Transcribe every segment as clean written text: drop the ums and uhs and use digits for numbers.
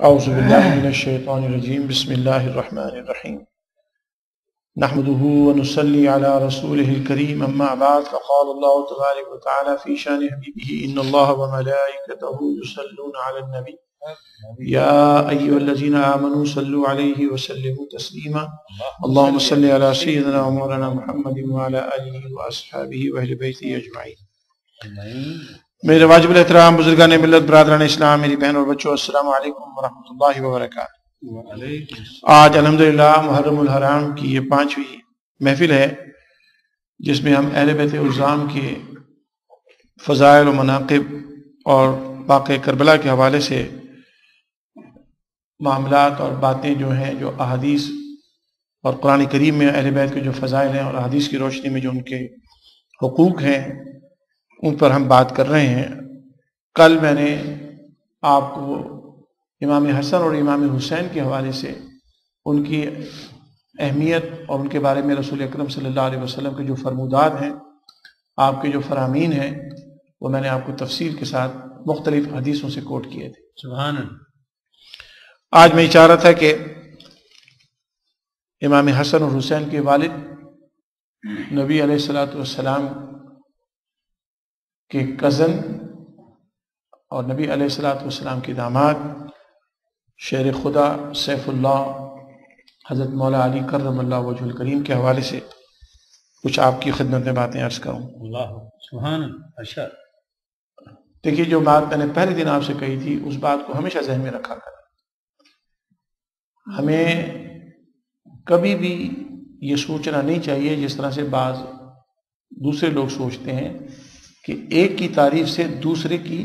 اعوذ باللہ من الشیطان الرجیم بسم اللہ الرحمن الرحیم نحمده ونصلي على رسوله الكريم اما بعد فقال الله تبارك وتعالى في شان حبيبه ان الله وملائكته يصلون على النبي يا ايها الذين امنوا صلوا عليه وسلموا تسليما اللهم صل على سيدنا ومولانا محمد وعلى اله واصحابه واهل بيته اجمعين۔ میرے واجب الاحترام بزرگان ملت، برادران اسلام، میری بہن اور بچوں، السلام علیکم ورحمۃ اللہ وبرکاتہ۔ آج الحمدللہ محرم الحرام کی یہ 5ویں محفل ہے جس میں ہم اہل بیت الزام کے فضائل و مناقب اور واقعہ کربلا کے حوالے سے معاملات اور باتیں جو ہیں، جو احادیث اور قرآن کریم میں اہل بیت کے جو فضائل ہیں اور احادیث کی روشنی میں جو ان کے حقوق ہیں، ان پر ہم بات کر رہے ہیں۔ کل میں نے آپ کو امام حسن اور امام حسین کے حوالے سے ان کی اہمیت اور ان کے بارے میں رسول اکرم صلی اللہ علیہ وسلم کے جو فرمودات ہیں، آپ کے جو فرامین ہیں، وہ میں نے آپ کو تفصیل کے ساتھ مختلف حدیثوں سے کوٹ کیے تھے۔ سبحان اللہ۔ آج میں چاہ رہا تھا کہ امام حسن اور حسین کے والد نبی علیہ الصلوۃ والسلام کے کزن اور نبی علیہ الصلوۃ والسلام کے داماد شیر خدا سیف اللہ حضرت مولا علی کرم اللہ وجہ الکریم کے حوالے سے کچھ آپ کی خدمت میں باتیں عرض کروں۔ اللہ سبحان اللہ۔ اچھا دیکھیے، جو بات میں نے پہلے دن آپ سے کہی تھی اس بات کو ہمیشہ ذہن میں رکھا کریں۔ ہمیں کبھی بھی یہ سوچنا نہیں چاہیے جس طرح سے بعض دوسرے لوگ سوچتے ہیں کہ ایک کی تعریف سے دوسرے کی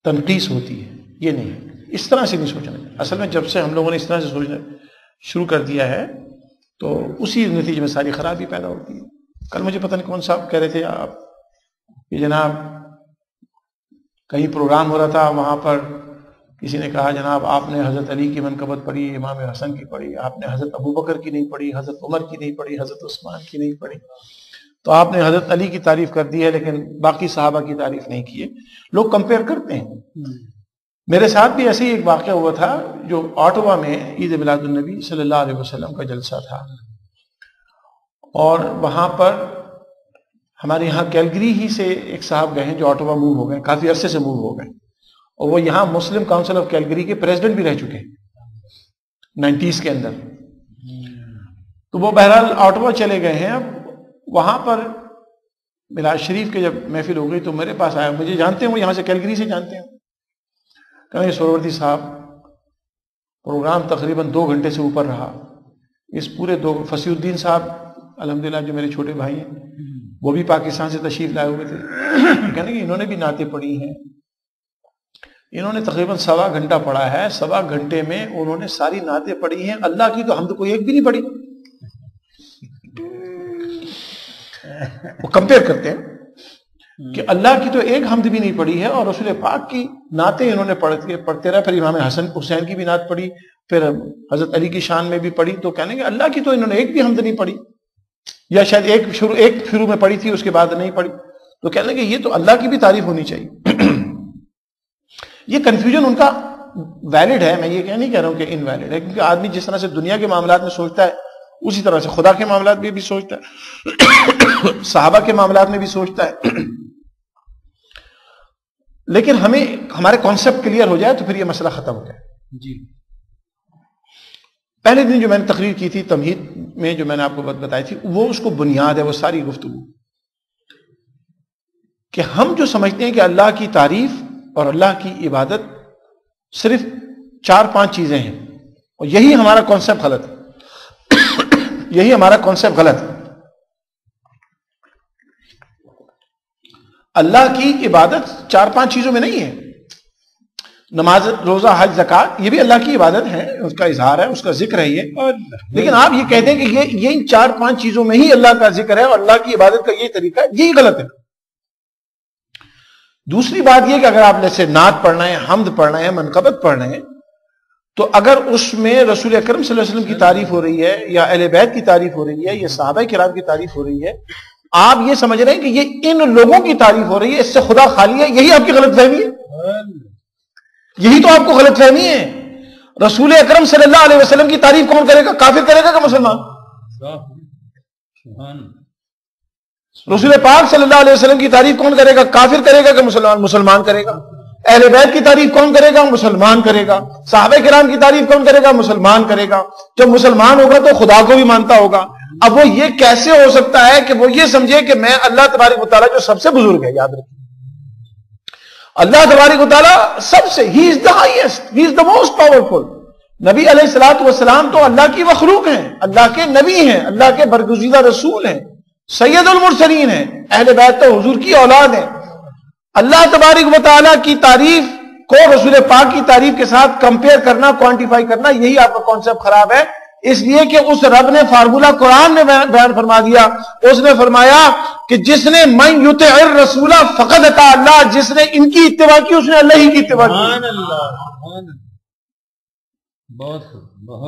تنقیص ہوتی ہے۔ یہ نہیں، اس طرح سے نہیں سوچنا چاہیے۔ اصل میں جب سے ہم لوگوں نے اس طرح سے سوچنا شروع کر دیا ہے تو اسی نتیجے میں ساری خرابی پیدا ہوتی ہے۔ کل مجھے پتہ نہیں کون صاحب کہہ رہے تھے آپ کہ جناب کہیں پروگرام ہو رہا تھا، وہاں پر کسی نے کہا جناب آپ نے حضرت علی کی منقبت پڑھی، امام حسن کی پڑھی، آپ نے حضرت ابو بکر کی نہیں پڑھی، حضرت عمر کی نہیں پڑھی، حضرت عثمان کی نہیں پڑھی، تو آپ نے حضرت علی کی تعریف کر دی ہے لیکن باقی صحابہ کی تعریف نہیں کی ہے۔ لوگ کمپیئر کرتے ہیں۔ میرے ساتھ بھی ایسے ہی ایک واقعہ ہوا تھا، جو آٹوا میں عید میلاد النبی صلی اللہ علیہ وسلم کا جلسہ تھا، اور وہاں پر ہمارے یہاں کیلگری ہی سے ایک صاحب گئے ہیں جو آٹوا موو ہو گئے، کافی عرصے سے موو ہو گئے، اور وہ یہاں مسلم کاؤنسل آف کیلگری کے پریزیڈنٹ بھی رہ چکے ہیں 90s کے اندر۔ تو وہ بہرحال آٹوا چلے گئے ہیں۔ اب وہاں پر میلاد شریف کے جب محفل ہو گئی تو میرے پاس آیا، مجھے جانتے ہیں، وہ یہاں سے کیلگری سے جانتے ہیں، کہیں سہروردی صاحب پروگرام تقریباً 2 گھنٹے سے اوپر رہا۔ اس پورے فصیح الدین صاحب الحمدللہ جو میرے چھوٹے بھائی ہیں، وہ بھی پاکستان سے تشریف لائے ہوئے تھے، کہنے کہ انہوں نے بھی نعتیں پڑھی ہیں، انہوں نے تقریباً 1.25 گھنٹہ پڑھا ہے، 1.25 گھنٹے میں انہوں نے ساری نعتیں پڑھی ہیں، اللہ کی تو حمد کوئی ایک بھی نہیں پڑھی۔ وہ کمپیئر کرتے ہیں کہ اللہ کی تو ایک حمد بھی نہیں پڑھی ہے، اور رسول پاک کی نعتیں انہوں نے پڑھتے رہے، پھر امام حسن حسین کی بھی نعت پڑھی، پھر حضرت علی کی شان میں بھی پڑھی، تو کہنے کہ اللہ کی تو انہوں نے ایک بھی حمد نہیں پڑھی، یا شاید ایک شروع میں پڑھی تھی، اس کے بعد نہیں پڑھی، تو کہنے کہ یہ تو اللہ کی بھی تعریف ہونی چاہیے۔ یہ کنفیوژن ان کا ویلڈ ہے، میں یہ نہیں کہہ رہا ہوں کہ انویلڈ ہے، کیونکہ آدمی جس طرح سے دنیا کے معاملات میں سوچتا ہے اسی طرح سے خدا کے معاملات میں بھی سوچتا ہے، صحابہ کے معاملات میں بھی سوچتا ہے۔ لیکن ہمیں ہمارے کانسیپٹ کلیئر ہو جائے تو پھر یہ مسئلہ ختم ہو جائے۔ جی، پہلے دن جو میں نے تقریر کی تھی تمہید میں، جو میں نے آپ کو بتائی تھی، وہ اس کو بنیاد ہے، وہ ساری گفتگو کہ ہم جو سمجھتے ہیں کہ اللہ کی تعریف اور اللہ کی عبادت صرف 4-5 چیزیں ہیں، اور یہی ہمارا کانسیپٹ غلط ہے، یہی ہمارا کانسیپٹ غلط ہے۔ اللہ کی عبادت 4-5 چیزوں میں نہیں ہے۔ نماز، روزہ، حج، زکوٰۃ، یہ بھی اللہ کی عبادت ہے، اس کا اظہار ہے، اس کا ذکر ہے یہ، لیکن آپ یہ کہتے ہیں کہ یہ 4-5 چیزوں میں ہی اللہ کا ذکر ہے اور اللہ کی عبادت کا یہ طریقہ ہے، یہی غلط ہے۔ دوسری بات یہ کہ اگر آپ جیسے نعت پڑھنا ہے، حمد پڑھنا ہے، منقبت پڑھنا ہے، تو اگر اس میں رسول اکرم صلی اللہ علیہ وسلم کی تعریف ہو رہی ہے، یا اہل بیت کی تعریف ہو رہی ہے، یا صحابہ کرام کی تعریف ہو رہی ہے، آپ یہ سمجھ رہے ہیں کہ یہ ان لوگوں کی تعریف ہو رہی ہے، اس سے خدا خالی ہے، یہی آپ کی غلط فہمی ہے۔ یہی تو آپ کو غلط فہمی ہے. رسول اکرم صلی اللہ علیہ وسلم کی تعریف کون کرے گا؟ کافر کرے گا کہ مسلمان؟ رسول پاک صلی اللہ علیہ وسلم کی تعریف کون کرے گا؟ کافر کرے گا کہ مسلمان؟ مسلمان کرے گا. اہل بیت کی تعریف کون کرے گا؟ مسلمان کرے گا. صحابہ کرام کی تعریف کون کرے گا؟ مسلمان کرے گا. جب مسلمان ہوگا تو خدا کو بھی مانتا ہوگا. اب وہ یہ کیسے ہو سکتا ہے کہ وہ یہ سمجھے کہ میں اللہ تبارک و تعالیٰ جو سب سے بزرگ ہے، یاد رکھیں اللہ تبارک و تعالیٰ سب سے، he is the highest, he is the most powerful. نبی علیہ الصلوۃ والسلام تو اللہ کی مخلوق ہیں، اللہ کے نبی ہیں، اللہ کے برگزیدہ رسول ہیں، سید المرسلین ہیں. اہل بیت تو حضور کی اولاد ہیں. اللہ تبارک و تعالیٰ کی تعریف کو رسول پاک کی تعریف کے ساتھ کمپیئر کرنا، کوانٹیفائی کرنا، یہی آپ کا کانسیپٹ خراب ہے. اس لیے کہ اس رب نے فارمولہ قرآن میں بیان فرما دیا. اس نے فرمایا کہ جس نے من یطع الرسول فقد اطاع اللہ، جس نے ان کی اتباع کی اس نے اللہ ہی کی اتباع کی.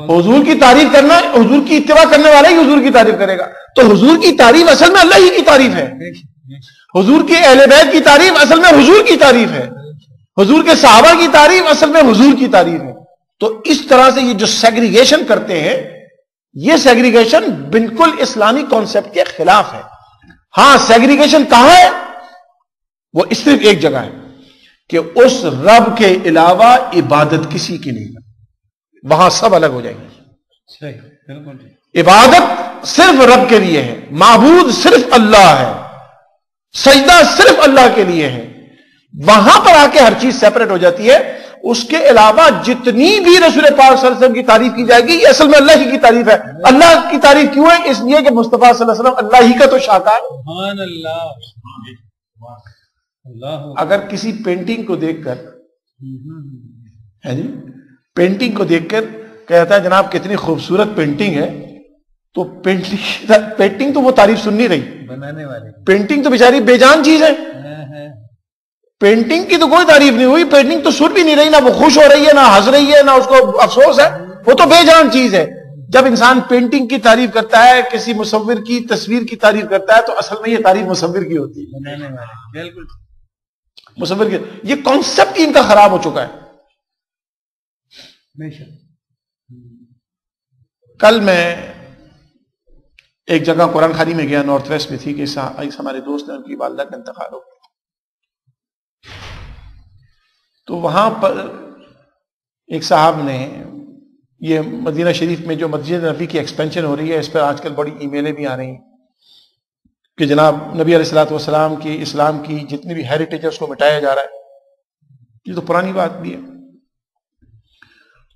حضور کی تعریف کرنا، حضور کی اتباع کرنے والا ہی حضور کی تعریف کرے گا. تو حضور کی تعریف اصل میں اللہ ہی کی تعریف ہے. حضور کی اہل بیت کی تعریف اصل میں حضور کی تعریف ہے. حضور کے صحابہ کی تعریف اصل میں حضور کی تعریف ہے. تو اس طرح سے یہ جو سیگریگیشن کرتے ہیں، یہ سیگریگیشن بالکل اسلامی کانسیپٹ کے خلاف ہے. ہاں سیگریگیشن کہاں ہے؟ وہ صرف ایک جگہ ہے کہ اس رب کے علاوہ عبادت کسی کی نہیں ہے، وہاں سب الگ ہو جائیں گے. عبادت صرف رب کے لیے ہے، معبود صرف اللہ ہے، سجدہ صرف اللہ کے لیے ہے. وہاں پر آ کے ہر چیز سیپریٹ ہو جاتی ہے. اس کے علاوہ جتنی بھی رسول پاک صلی اللہ علیہ وسلم کی تعریف کی جائے گی یہ اصل میں اللہ ہی کی تعریف ہے. اللہ کی تعریف کیوں ہے؟ اس لیے کہ مصطفیٰ صلی اللہ علیہ وسلم اللہ ہی کا تو شاکار ہے. سبحان اللہ. اگر کسی پینٹنگ کو دیکھ کر پینٹنگ کو دیکھ کر کہتا ہے جناب کتنی خوبصورت پینٹنگ ہے، تو پینٹنگ تو وہ تعریف سن نہیں رہی، بنانے والے پینٹنگ تو بیچاری بے جان چیز ہے. پینٹنگ کی تو کوئی تعریف نہیں ہوئی، پینٹنگ تو سن بھی نہیں رہی، نہ وہ خوش ہو رہی ہے، نہ ہنس رہی ہے، نہ اس کو افسوس ہے، وہ تو بے جان چیز ہے. جب انسان پینٹنگ کی تعریف کرتا ہے، کسی مصور کی تصویر کی تعریف کرتا ہے، تو اصل میں یہ تعریف مصور کی ہوتی ہے. بنانے والے بالکل مصور کی یہ کانسیپٹ ہی ان کا خراب ہو چکا ہے. کل میں ایک جگہ قرآن خوانی میں گیا، نارتھ ویسٹ میں تھی، کہ ہمارے دوست نے ان کی والدہ کا انتقال ہو. تو وہاں پر ایک صاحب نے، یہ مدینہ شریف میں جو مسجد نبی کی ایکسپینشن ہو رہی ہے، اس پر آج کل بڑی ای میلیں بھی آ رہی ہیں کہ جناب نبی علیہ الصلوۃ والسلام کی، اسلام کی جتنی بھی ہیریٹیج ہے اس کو مٹایا جا رہا ہے. یہ تو پرانی بات بھی ہے.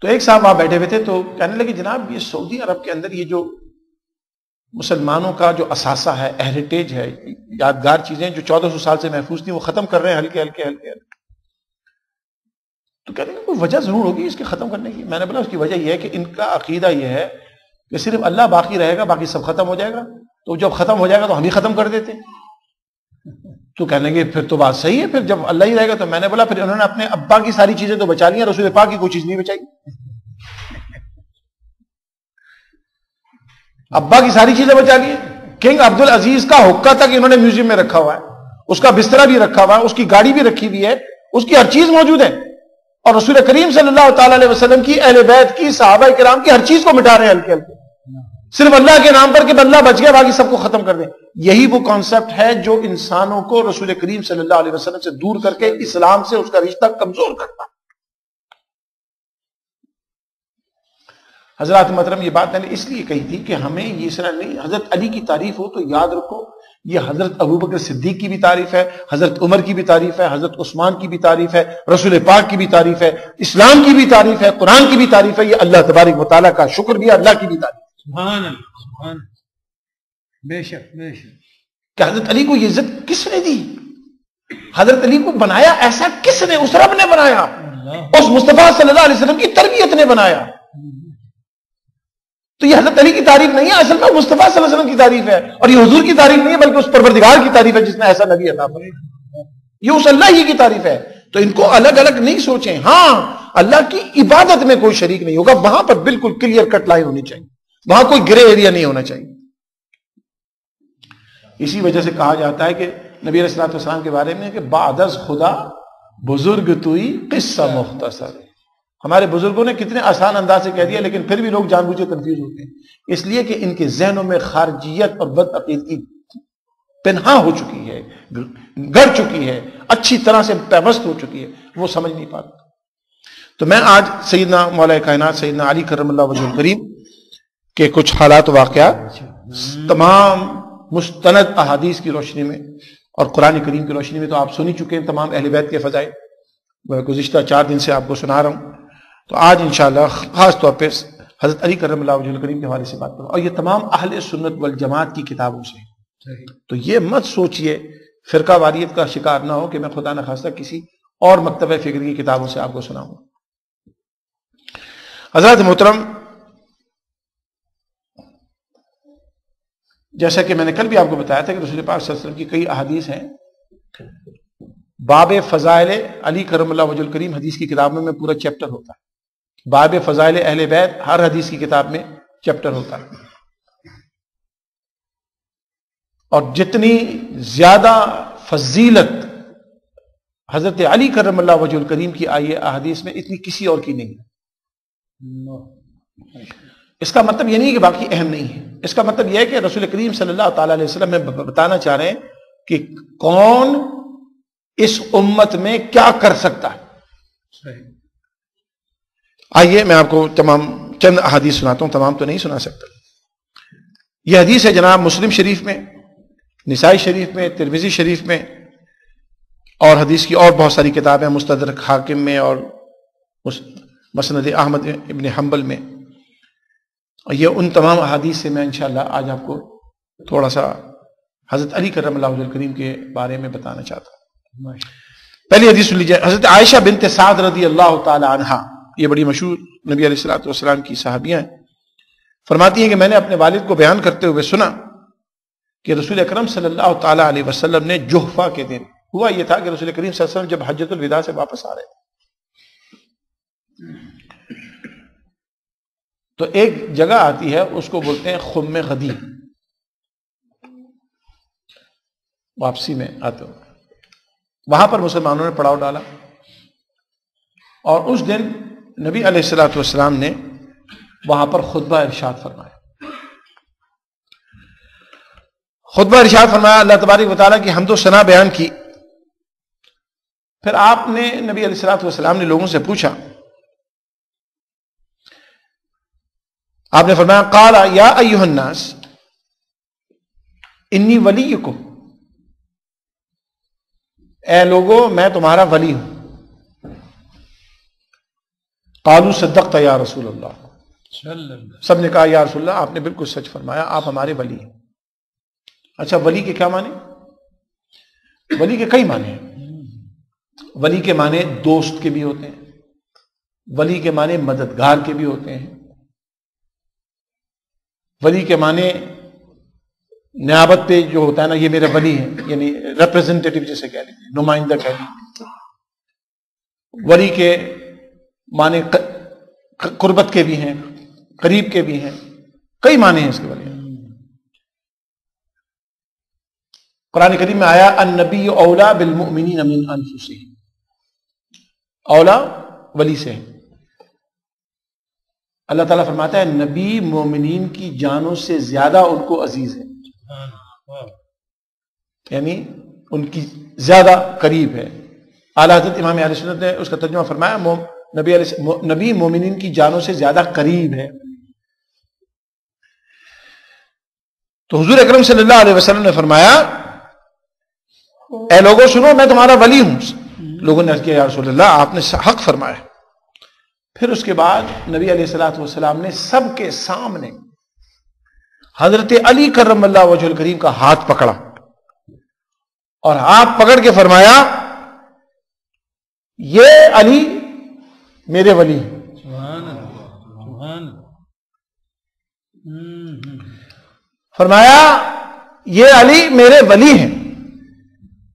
تو ایک صاحب وہاں بیٹھے ہوئے تھے، تو کہنے لگے جناب یہ سعودی عرب کے اندر یہ جو مسلمانوں کا جو اثاثہ ہے، ہیریٹیج ہے، یادگار چیزیں جو 1400 سال سے محفوظ تھیں، وہ ختم کر رہے ہیں ہلکے ہلکے ہلکے ہلکے. تو کہتے ہیں کوئی وجہ ضرور ہوگی اس کے ختم کرنے کی. میں نے بولا اس کی وجہ یہ ہے کہ ان کا عقیدہ یہ ہے کہ صرف اللہ باقی رہے گا، باقی سب ختم ہو جائے گا. تو جب ختم ہو جائے گا تو ہم ہی ختم کر دیتے. تو کہنے لگے پھر تو بات صحیح ہے، پھر جب اللہ ہی رہے گا. تو میں نے بولا پھر انہوں نے اپنے ابا کی ساری چیزیں تو بچا لی ہیں، رسول پاک کی کوئی چیز نہیں بچائی. ابا کی ساری چیزیں بچا لی ہیں. کنگ عبد العزیز کا حقہ تک انہوں نے میوزیم میں رکھا ہوا ہے، اس کا بسترا بھی رکھا ہوا ہے، اس کی گاڑی بھی رکھی ہوئی ہے، اس کی ہر چیز موجود ہے. اور رسول کریم صلی اللہ تعالی علیہ وسلم کی، اہل بیت کی، صحابہ کرام کی ہر چیز کو مٹا رہے ہیں ہلکے ہلکے، صرف اللہ کے نام پر کہ اللہ بچ گیا باقی سب کو ختم کر دیں. یہی وہ کانسیپٹ ہے جو انسانوں کو رسول کریم صلی اللہ علیہ وسلم سے دور کر کے اسلام سے اس کا رشتہ کمزور کرتا. حضرات محترم یہ بات میں نے اس لیے کہی تھی کہ ہمیں یہ طرح نہیں، حضرت علی کی تعریف ہو تو یاد رکھو یہ حضرت ابوبکر صدیق کی بھی تعریف ہے، حضرت عمر کی بھی تعریف ہے، حضرت عثمان کی بھی تعریف ہے، رسول پاک کی بھی تعریف ہے، اسلام کی بھی تعریف ہے، قرآن کی بھی تعریف ہے. یہ اللہ تبارک و تعالیٰ کا شکر بھی ہے، اللہ کی بھی تعریف. سبحان اللہ سبحان بے شک بے شک. کہ حضرت علی کو یہ عزت کس نے دی؟ حضرت علی کو بنایا ایسا کس نے؟ اس رب نے بنایا، اس مصطفیٰ صلی اللہ علیہ وسلم کی تربیت نے بنایا. تو یہ حضرت علی کی تعریف نہیں ہے، اصل میں مصطفیٰ صلی اللہ علیہ وسلم کی تعریف ہے. اور یہ حضور کی تعریف نہیں ہے بلکہ اس پروردگار کی تعریف ہے جس نے ایسا نبی عطا فرمایا. یہ اس اللہ ہی کی تعریف ہے. تو ان کو الگ الگ نہیں سوچیں. ہاں اللہ کی عبادت میں کوئی شریک نہیں ہوگا، وہاں پر بالکل کلیئر کٹ لائن ہونی چاہیے، وہاں کوئی گرے ایریا نہیں ہونا چاہیے. اسی وجہ سے کہا جاتا ہے کہ نبی علیہ الصلوۃ والسلام کے بارے میں کہ بعد از خدا بزرگ توئی قصہ مختصر. ہمارے بزرگوں نے کتنے آسان انداز سے کہہ دیا، لیکن پھر بھی لوگ جان بوجھ کے کنفیوز ہوتے ہیں، اس لیے کہ ان کے ذہنوں میں خارجیت اور بد عقیدگی پنہا ہو چکی ہے، گڑ چکی ہے، اچھی طرح سے پیوست ہو چکی ہے، وہ سمجھ نہیں پاتے. تو میں آج سیدنا مولا کائنات سیدنا علی کرم اللہ وجہ الکریم کے کچھ حالات و واقعات تمام مستند احادیث کی روشنی میں اور قرآن کریم کی روشنی میں تو آپ سن ہی چکے ہیں تمام اہل بیت کے فضائل، میں گزشتہ 4 دن سے آپ کو سنا رہا ہوں. تو آج انشاءاللہ خاص طور پہ حضرت علی کرم اللہ وجہ الکریم کے حوالے سے بات کروں، اور یہ تمام اہل سنت والجماعت کی کتابوں سے. تو یہ مت سوچئے فرقہ واریت کا شکار نہ ہو کہ میں خدا نخواستہ کسی اور مکتبہ فکر کی کتابوں سے آپ کو سناؤں. حضرات محترم، جیسا کہ میں نے کل بھی آپ کو بتایا تھا کہ رسول پاک صلی اللہ علیہ وسلم کی کئی احادیث ہیں. باب فضائل علی کرم اللہ وجہ الکریم حدیث کی کتاب میں پورا چیپٹر ہوتا ہے. باب فضائل اہل بیت ہر حدیث کی کتاب میں چیپٹر ہوتا ہے. اور جتنی زیادہ فضیلت حضرت علی کرم اللہ وجہ الکریم کی آئی ہے احادیث میں، اتنی کسی اور کی نہیں ہے. اس کا مطلب یہ نہیں کہ باقی اہم نہیں ہے، اس کا مطلب یہ ہے کہ رسول کریم صلی اللہ تعالی علیہ وسلم میں بتانا چاہ رہے ہیں کہ کون اس امت میں کیا کر سکتا ہے. آئیے میں آپ کو تمام چند احادیث سناتا ہوں، تمام تو نہیں سنا سکتا. یہ حدیث ہے جناب مسلم شریف میں، نسائی شریف میں، ترمذی شریف میں، اور حدیث کی اور بہت ساری کتابیں، مستدرک حاکم میں اور مسند احمد ابن حنبل میں. اور یہ ان تمام احادیث سے میں انشاءاللہ آج آپ کو تھوڑا سا حضرت علی کرم اللہ وجہ الکریم کے بارے میں بتانا چاہتا ہوں. پہلی حدیث سن لیجیے. حضرت عائشہ بنت سعد رضی اللہ تعالی عنہا، یہ بڑی مشہور نبی علیہ الصلوۃ والسلام کی صحابیہ ہیں، فرماتی ہیں کہ میں نے اپنے والد کو بیان کرتے ہوئے سنا کہ رسول اکرم صلی اللہ تعالی علیہ وسلم نے جحفہ کے دن، ہوا یہ تھا کہ رسول کریم صلی اللہ علیہ وسلم جب حجۃ الوداع سے واپس آ رہے تھے تو ایک جگہ آتی ہے، اس کو بولتے ہیں خم غدیر، واپسی میں آتے ہو. وہاں پر مسلمانوں نے پڑاؤ ڈالا، اور اس دن نبی علیہ الصلوۃ والسلام نے وہاں پر خطبہ ارشاد فرمایا. خطبہ ارشاد فرمایا، اللہ تبارک و تعالیٰ کی حمد و ثنا بیان کی. پھر آپ نے نبی علیہ الصلوۃ والسلام نے لوگوں سے پوچھا، آپ نے فرمایا قال یا ایھا الناس انی ولیکم، اے لوگو میں تمہارا ولی ہوں. قالوا صدقت یا رسول اللہ، سب نے کہا یا رسول اللہ آپ نے بالکل سچ فرمایا، آپ ہمارے ولی ہیں. اچھا ولی کے کیا معنی؟ ولی کے کئی معنی ہیں. ولی کے معنی دوست کے بھی ہوتے ہیں، ولی کے معنی مددگار کے بھی ہوتے ہیں، ولی کے معنی نیابت پہ جو ہوتا ہے نا، یہ میرا ولی ہے، یعنی ریپرزینٹیٹو جیسے کہہ لیجیے، نمائندہ کہہ لیجیے. ولی کے معنی قربت کے بھی ہیں، قریب کے بھی ہیں، کئی معنی ہیں اس کے ولی. قرآن کریم میں آیا النبی اولا بالمؤمنین من انفسہم، اولا ولی سے. اللہ تعالیٰ فرماتا ہے نبی مومنین کی جانوں سے زیادہ ان کو عزیز ہے، یعنی ان کی زیادہ قریب ہے. اعلیٰ حضرت امام اہل سنت نے اس کا ترجمہ فرمایا نبی مومنین کی جانوں سے زیادہ قریب ہے. تو حضور اکرم صلی اللہ علیہ وسلم نے فرمایا اے لوگوں سنو میں تمہارا ولی ہوں. لوگوں نے عرض کیا یا رسول اللہ آپ نے حق فرمایا. پھر اس کے بعد نبی علیہ الصلوۃ والسلام نے سب کے سامنے حضرت علی کرم اللہ وجہ الکریم کا ہاتھ پکڑا اور ہاتھ پکڑ کے فرمایا یہ علی میرے ولی ہیں. سبحان اللہ، سبحان اللہ. فرمایا یہ علی میرے ولی ہیں،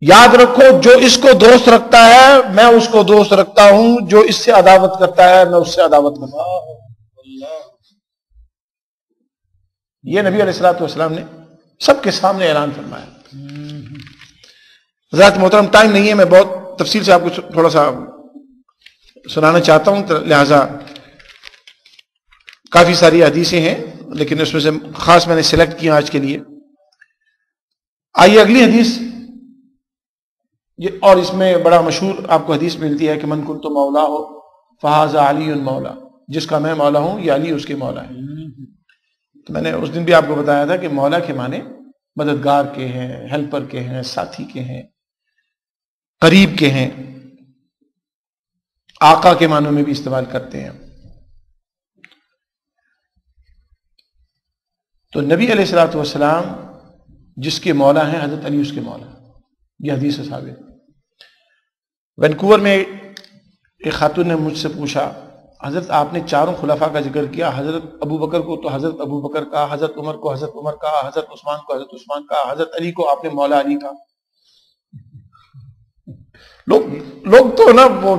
یاد رکھو جو اس کو دوست رکھتا ہے میں اس کو دوست رکھتا ہوں، جو اس سے عداوت کرتا ہے میں اس سے عداوت کرتا ہوں. یہ نبی علیہ الصلوۃ والسلام نے سب کے سامنے اعلان فرمایا. حضرات محترم ٹائم نہیں ہے، میں بہت تفصیل سے آپ کو تھوڑا سا سنانا چاہتا ہوں، لہذا کافی ساری حدیثیں ہیں لیکن اس میں سے خاص میں نے سلیکٹ کیا آج کے لیے۔ آئیے اگلی حدیث، اور اس میں بڑا مشہور آپ کو حدیث ملتی ہے کہ من کنت مولا ہو فہذا علی مولا، جس کا میں مولا ہوں یہ علی اس کے مولا ہے۔ تو میں نے اس دن بھی آپ کو بتایا تھا کہ مولا کے معنی مددگار کے ہیں، ہیلپر کے ہیں، ساتھی کے ہیں، قریب کے ہیں، آقا کے معنوں میں بھی استعمال کرتے ہیں۔ تو نبی علیہ الصلوۃ والسلام جس کے مولا ہیں حضرت علی اس کے مولا ہیں، یہ حدیث سے ثابت۔ وینکوور میں ایک خاتون نے مجھ سے پوچھا حضرت آپ نے چاروں خلفاء کا ذکر کیا، حضرت ابو بکر کو تو حضرت ابو بکر کا، حضرت عمر کو حضرت عمر کا، حضرت عثمان کو حضرت عثمان کا، حضرت علی کو آپ نے مولا علی کا۔ لوگ تو نا وہ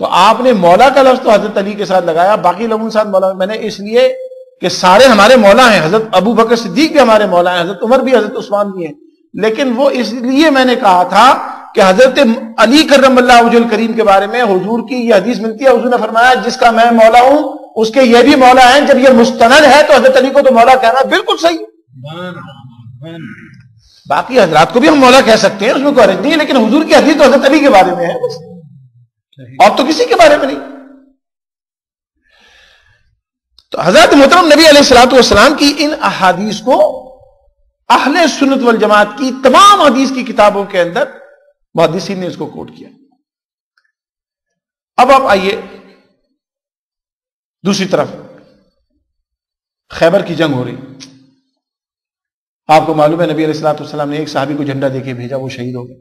تو آپ نے مولا کا لفظ تو حضرت علی کے ساتھ لگایا، باقی لوگوں کے ساتھ مولا میں نے اس لیے کہ سارے ہمارے مولا ہیں، حضرت ابو بکر صدیق بھی ہمارے مولا ہیں، حضرت عمر بھی، حضرت عثمان بھی ہیں، لیکن وہ اس لیے میں نے کہا تھا کہ حضرت علی کرم اللہ وجہ الکریم کے بارے میں حضور کی یہ حدیث ملتی ہے، حضور نے فرمایا جس کا میں مولا ہوں اس کے یہ بھی مولا ہیں۔ جب یہ مستند ہے تو حضرت علی کو تو مولا کہنا بالکل صحیح، باقی حضرات کو بھی ہم مولا کہہ سکتے ہیں، اس میں کوئی حرج نہیں ہے، لیکن حضور کی حدیث تو حضرت علی کے بارے میں ہے بس، اور تو کسی کے بارے میں نہیں۔ تو حضرت محترم نبی علیہ الصلوۃ والسلام کی ان احادیث کو اہل سنت والجماعت کی تمام حدیث کی کتابوں کے اندر محدثین نے اس کو کوٹ کیا۔ اب آپ آئیے دوسری طرف، خیبر کی جنگ ہو رہی، آپ کو معلوم ہے نبی علیہ الصلوۃ والسلام نے ایک صحابی کو جھنڈا دے کے بھیجا، وہ شہید ہو گئے،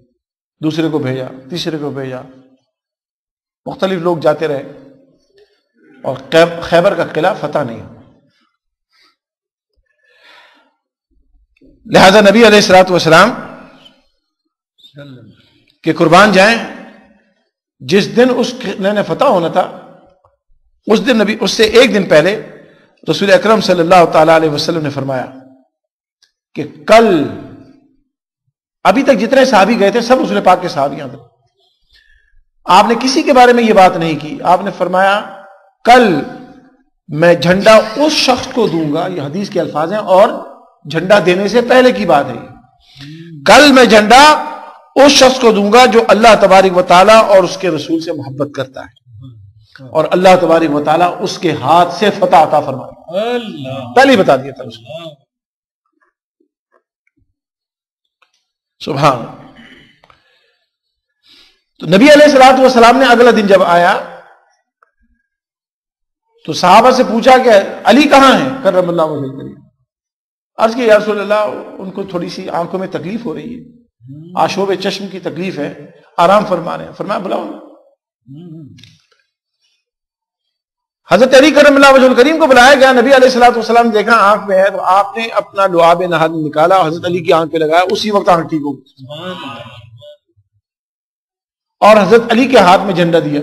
دوسرے کو بھیجا، تیسرے کو بھیجا، مختلف لوگ جاتے رہے اور خیبر کا قلعہ فتح نہیں ہوا۔ لہذا نبی علیہ الصلوۃ والسلام کہ قربان جائیں، جس دن اس قلعے نے فتح ہونا تھا اس دن نبی، اس سے ایک دن پہلے رسول اکرم صلی اللہ تعالی علیہ وسلم نے فرمایا کہ کل، ابھی تک جتنے صحابی گئے تھے سب رسول پاک کے صحابیاں تھے، آپ نے کسی کے بارے میں یہ بات نہیں کی، آپ نے فرمایا کل میں جھنڈا اس شخص کو دوں گا، یہ حدیث کے الفاظ ہیں اور جھنڈا دینے سے پہلے کی بات ہے، کل میں جھنڈا اس شخص کو دوں گا جو اللہ تبارک و تعالیٰ اور اس کے رسول سے محبت کرتا ہے، اور اللہ تبارک و تعالیٰ اس کے ہاتھ سے فتح عطا فرمائے، پہلے ہی بتا دیا تھا اس کو۔ سبحان۔ تو نبی علیہ الصلوۃ والسلام نے اگلا دن جب آیا تو صحابہ سے پوچھا کہ علی کہاں ہیں کرم اللہ وجہ الکریم؟ عرض کی یا رسول اللہ ان کو تھوڑی سی آنکھوں میں تکلیف ہو رہی ہے، آشوب چشم کی تکلیف ہے، آرام فرما رہے ہیں۔ فرمایا بلاؤ۔ حضرت علی کرم اللہ وجہ الکریم کو بلایا گیا، نبی علیہ الصلوۃ والسلام دیکھا آنکھ میں ہے تو آپ نے اپنا لعاب نہاد نکالا، حضرت علی کی آنکھ پہ لگایا، اسی وقت آنکھ ٹھیک ہو گئی، اور حضرت علی کے ہاتھ میں جھنڈا دیا،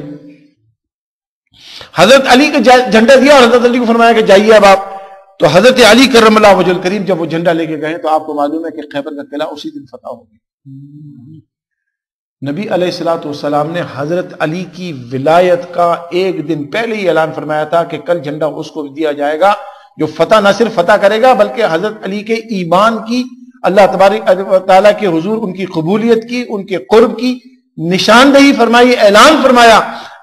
حضرت علی کو جھنڈا دیا اور حضرت علی کو فرمایا کہ جائیے اب آپ۔ تو حضرت علی کرم اللہ وجہ الکریم جب وہ جھنڈا لے کے گئے تو آپ کو معلوم ہے کہ خیبر کا قلعہ اسی دن فتح ہو گیا۔ نبی علیہ الصلوۃ والسلام نے حضرت علی کی ولایت کا ایک دن پہلے ہی اعلان فرمایا تھا کہ کل جھنڈا اس کو دیا جائے گا جو فتح نہ صرف فتح کرے گا بلکہ حضرت علی کے ایمان کی، اللہ تبارک و تعالیٰ کے حضور ان کی قبولیت کی، ان کے قرب کی نشاندہی فرمائی، اعلان فرمایا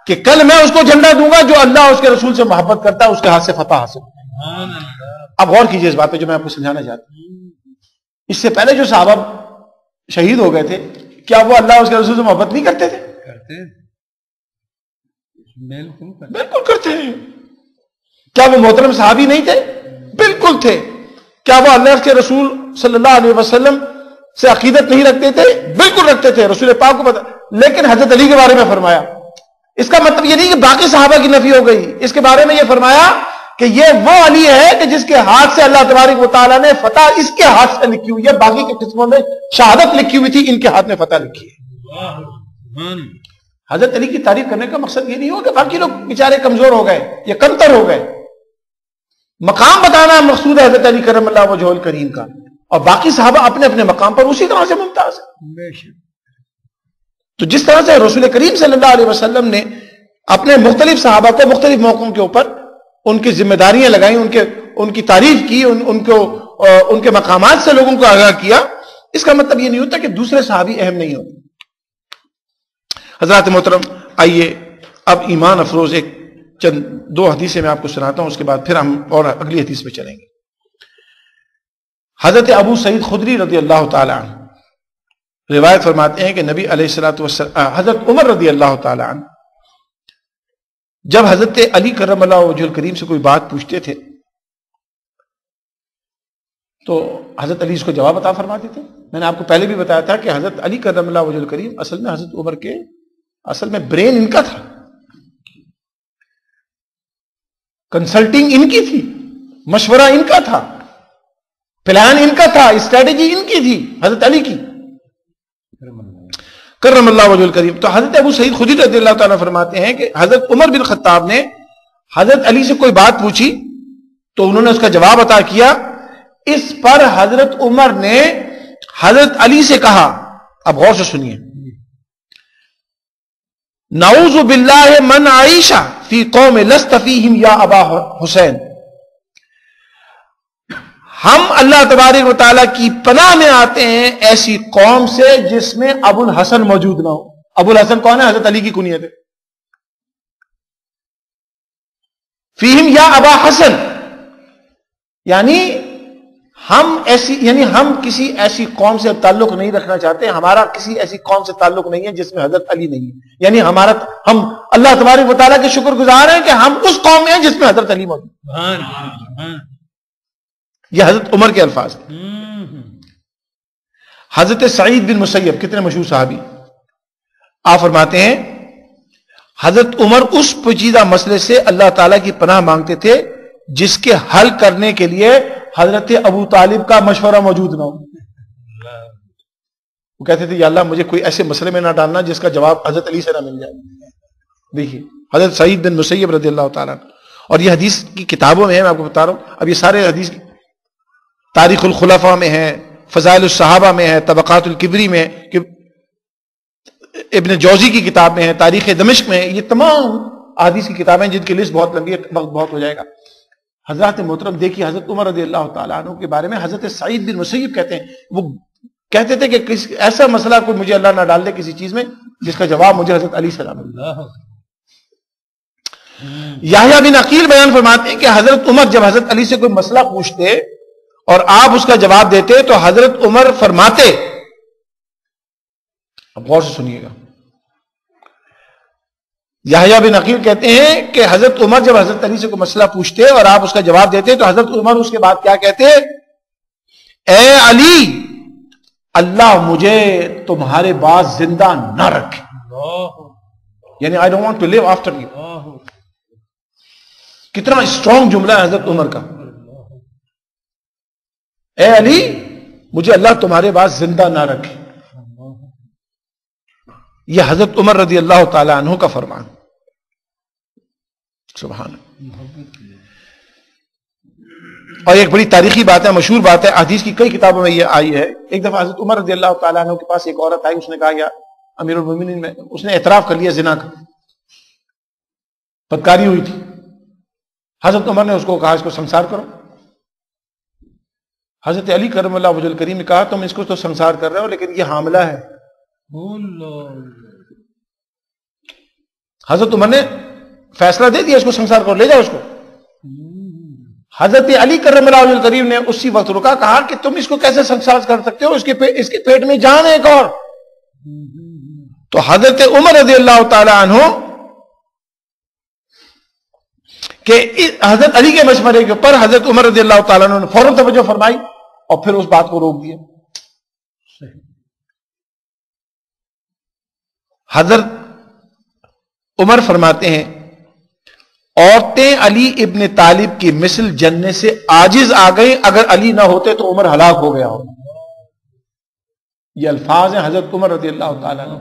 کہ کل میں اس کو جھنڈا دوں گا جو اللہ اس کے رسول سے محبت کرتا ہے، اس کے ہاتھ سے فتح حاصل۔ اب غور کیجئے اس بات پہ جو میں آپ کو سمجھانا چاہتا ہوں، اس سے پہلے جو صحابہ شہید ہو گئے تھے کیا وہ اللہ اس کے رسول سے محبت نہیں کرتے تھے؟ بالکل کرتے ہیں۔ کیا وہ محترم صحابی نہیں تھے؟ بالکل تھے۔ کیا وہ اللہ کے رسول صلی اللہ علیہ وسلم سے عقیدت نہیں رکھتے تھے؟ بالکل رکھتے تھے، رسول پاک کو پتہ، لیکن حضرت علی کے بارے میں فرمایا۔ اس کا مطلب یہ نہیں کہ باقی صحابہ کی نفی ہو گئی، اس کے بارے میں یہ فرمایا کہ یہ وہ علی ہے کہ جس کے ہاتھ سے اللہ تبارک و تعالیٰ نے فتح اس کے ہاتھ سے لکھی ہوئی ہے، باقی کے قسموں میں شہادت لکھی ہوئی تھی، ان کے ہاتھ میں فتح لکھی ہے۔ حضرت علی کی تعریف کرنے کا مقصد یہ نہیں ہو کہ باقی لوگ بیچارے کمزور ہو گئے یا کمتر ہو گئے، مقام بتانا مقصود ہے حضرت علی کرم اللہ وجہ الکریم کا۔ اور باقی صحابہ اپنے اپنے مقام پر اسی طرح سے ممتاز ہیں. تو جس طرح سے رسول کریم صلی اللہ علیہ وسلم نے اپنے مختلف صحابہ کو مختلف موقعوں کے اوپر ان کی ذمہ داریاں لگائیں، ان کی تعریف کی، ان کے مقامات سے لوگوں کو آگاہ کیا، اس کا مطلب یہ نہیں ہوتا کہ دوسرے صحابی اہم نہیں ہوتے. حضرات محترم، آئیے اب ایمان افروز ایک چند دو حدیثیں میں آپ کو سناتا ہوں، اس کے بعد پھر ہم اور اگلی حدیث پہ چلیں گے. حضرت ابو سعید خدری رضی اللہ تعالی عنہ روایت فرماتے ہیں کہ نبی علیہ الصلوۃ والسلام حضرت عمر رضی اللہ تعالی عنہ جب حضرت علی کرم اللہ وجہ الکریم سے کوئی بات پوچھتے تھے تو حضرت علی اس کو جواب عطا فرماتے تھے. میں نے آپ کو پہلے بھی بتایا تھا کہ حضرت علی کرم اللہ وجہ الکریم اصل میں حضرت عمر کے اصل میں برین ان کا تھا، کنسلٹنگ ان کی تھی، مشورہ ان کا تھا، پلان ان کا تھا، اسٹریٹجی ان کی تھی، حضرت علی کی کرم اللہ وجہ الکریم. تو حضرت ابو سعید خدری رضی اللہ تعالیٰ فرماتے ہیں کہ حضرت عمر بن خطاب نے حضرت علی سے کوئی بات پوچھی تو انہوں نے اس کا جواب عطا کیا. اس پر حضرت عمر نے حضرت علی سے کہا، اب غور سے سنیے، نعوذ باللہ من عائشہ فی قوم لست فیہم یا ابا حسین، ہم اللہ تبارک و تعالیٰ کی پناہ میں آتے ہیں ایسی قوم سے جس میں ابو الحسن موجود نہ ہو. ابو الحسن کون ہے؟ حضرت علی کی کنیت ہے. فیہم یا ابا حسن، یعنی ہم کسی ایسی قوم سے تعلق نہیں رکھنا چاہتے، ہمارا کسی ایسی قوم سے تعلق نہیں ہے جس میں حضرت علی نہیں ہے. یعنی ہم اللہ تبارک و تعالیٰ کے شکر گزار ہیں کہ ہم اس قوم میں ہیں جس میں حضرت علی موجود. یہ حضرت عمر کے الفاظ ہیں. حضرت سعید بن مسیب، کتنے مشہور صحابی، آپ فرماتے ہیں حضرت عمر اس پیچیدہ مسئلے سے اللہ تعالیٰ کی پناہ مانگتے تھے جس کے حل کرنے کے لیے حضرت ابو طالب کا مشورہ موجود نہ ہو. وہ کہتے تھے یا اللہ مجھے کوئی ایسے مسئلے میں نہ ڈالنا جس کا جواب حضرت علی سے نہ مل جائے. دیکھیے حضرت سعید بن مسیب رضی اللہ تعالیٰ، اور یہ حدیث کی کتابوں میں ہے، میں آپ کو بتا رہا ہوں. اب یہ سارے حدیث تاریخ الخلفاء میں ہے، فضائل الصحابہ میں ہے، طبقات الکبری میں، ابن جوزی کی کتاب میں ہے، تاریخ دمشق میں ہے. یہ تمام احادیث کی کتابیں جن کی لسٹ بہت لمبی ہے، وقت بہت ہو جائے گا. حضرات محترم دیکھیے حضرت عمر رضی اللہ تعالیٰ عنہ کے بارے میں حضرت سعید بن مسیب کہتے ہیں، وہ کہتے تھے کہ ایسا مسئلہ کوئی مجھے اللہ نہ ڈال دے کسی چیز میں جس کا جواب مجھے حضرت علی سے نہ ملے. یحییٰ بن عقیل بیان فرماتے ہیں کہ حضرت عمر جب حضرت علی سے کوئی مسئلہ پوچھتے اور آپ اس کا جواب دیتے تو حضرت عمر فرماتے، اب غور سے سنیے گا، یحییٰ بن عقیل کہتے ہیں کہ حضرت عمر جب حضرت علی سے کوئی مسئلہ پوچھتے اور آپ اس کا جواب دیتے تو حضرت عمر اس کے بعد کیا کہتے؟ اے علی، اللہ مجھے تمہارے بعد زندہ نہ رکھے، یعنی I don't want to live after you. کتنا اسٹرانگ جملہ ہے حضرت عمر کا. اے علی، مجھے اللہ تمہارے بعد زندہ نہ رکھے. یہ حضرت عمر رضی اللہ تعالی عنہ کا فرمان. سبحان اللہ. اور ایک بڑی تاریخی بات ہے، مشہور بات ہے، حدیث کی کئی کتابوں میں یہ آئی ہے. ایک دفعہ حضرت عمر رضی اللہ تعالیٰ عنہ کے پاس ایک عورت آئی، اس نے کہا یا امیر المومنین میں، اس نے اعتراف کر لیا زنا کا، بدکاری ہوئی تھی. حضرت عمر نے اس کو کہا اس کو سنسار کرو. حضرت علی کرم اللہ وجہ الکریم نے کہا تم اس کو تو سنسار کر رہے ہو لیکن یہ حاملہ ہے. حضرت عمر نے فیصلہ دے دیا اس کو سنسار کرو، لے جاؤ اس کو. حضرت علی کرم اللہ وجہ الکریم نے اسی وقت رکا، کہا کہ تم اس کو کیسے سنسار کر سکتے ہو، اس کے پیٹ میں جان ہے ایک اور. تو حضرت عمر رضی اللہ تعالی عنہ کہ حضرت علی کے مشورے کے اوپر حضرت عمر رضی اللہ تعالیٰ عنہ نے فوراً توجہ فرمائی اور پھر اس بات کو روک دیا. حضرت عمر فرماتے ہیں عورتیں علی ابن طالب کی مثل جننے سے عاجز آ گئی، اگر علی نہ ہوتے تو عمر ہلاک ہو گیا ہو. یہ الفاظ ہیں حضرت عمر رضی اللہ تعالیٰ عنہ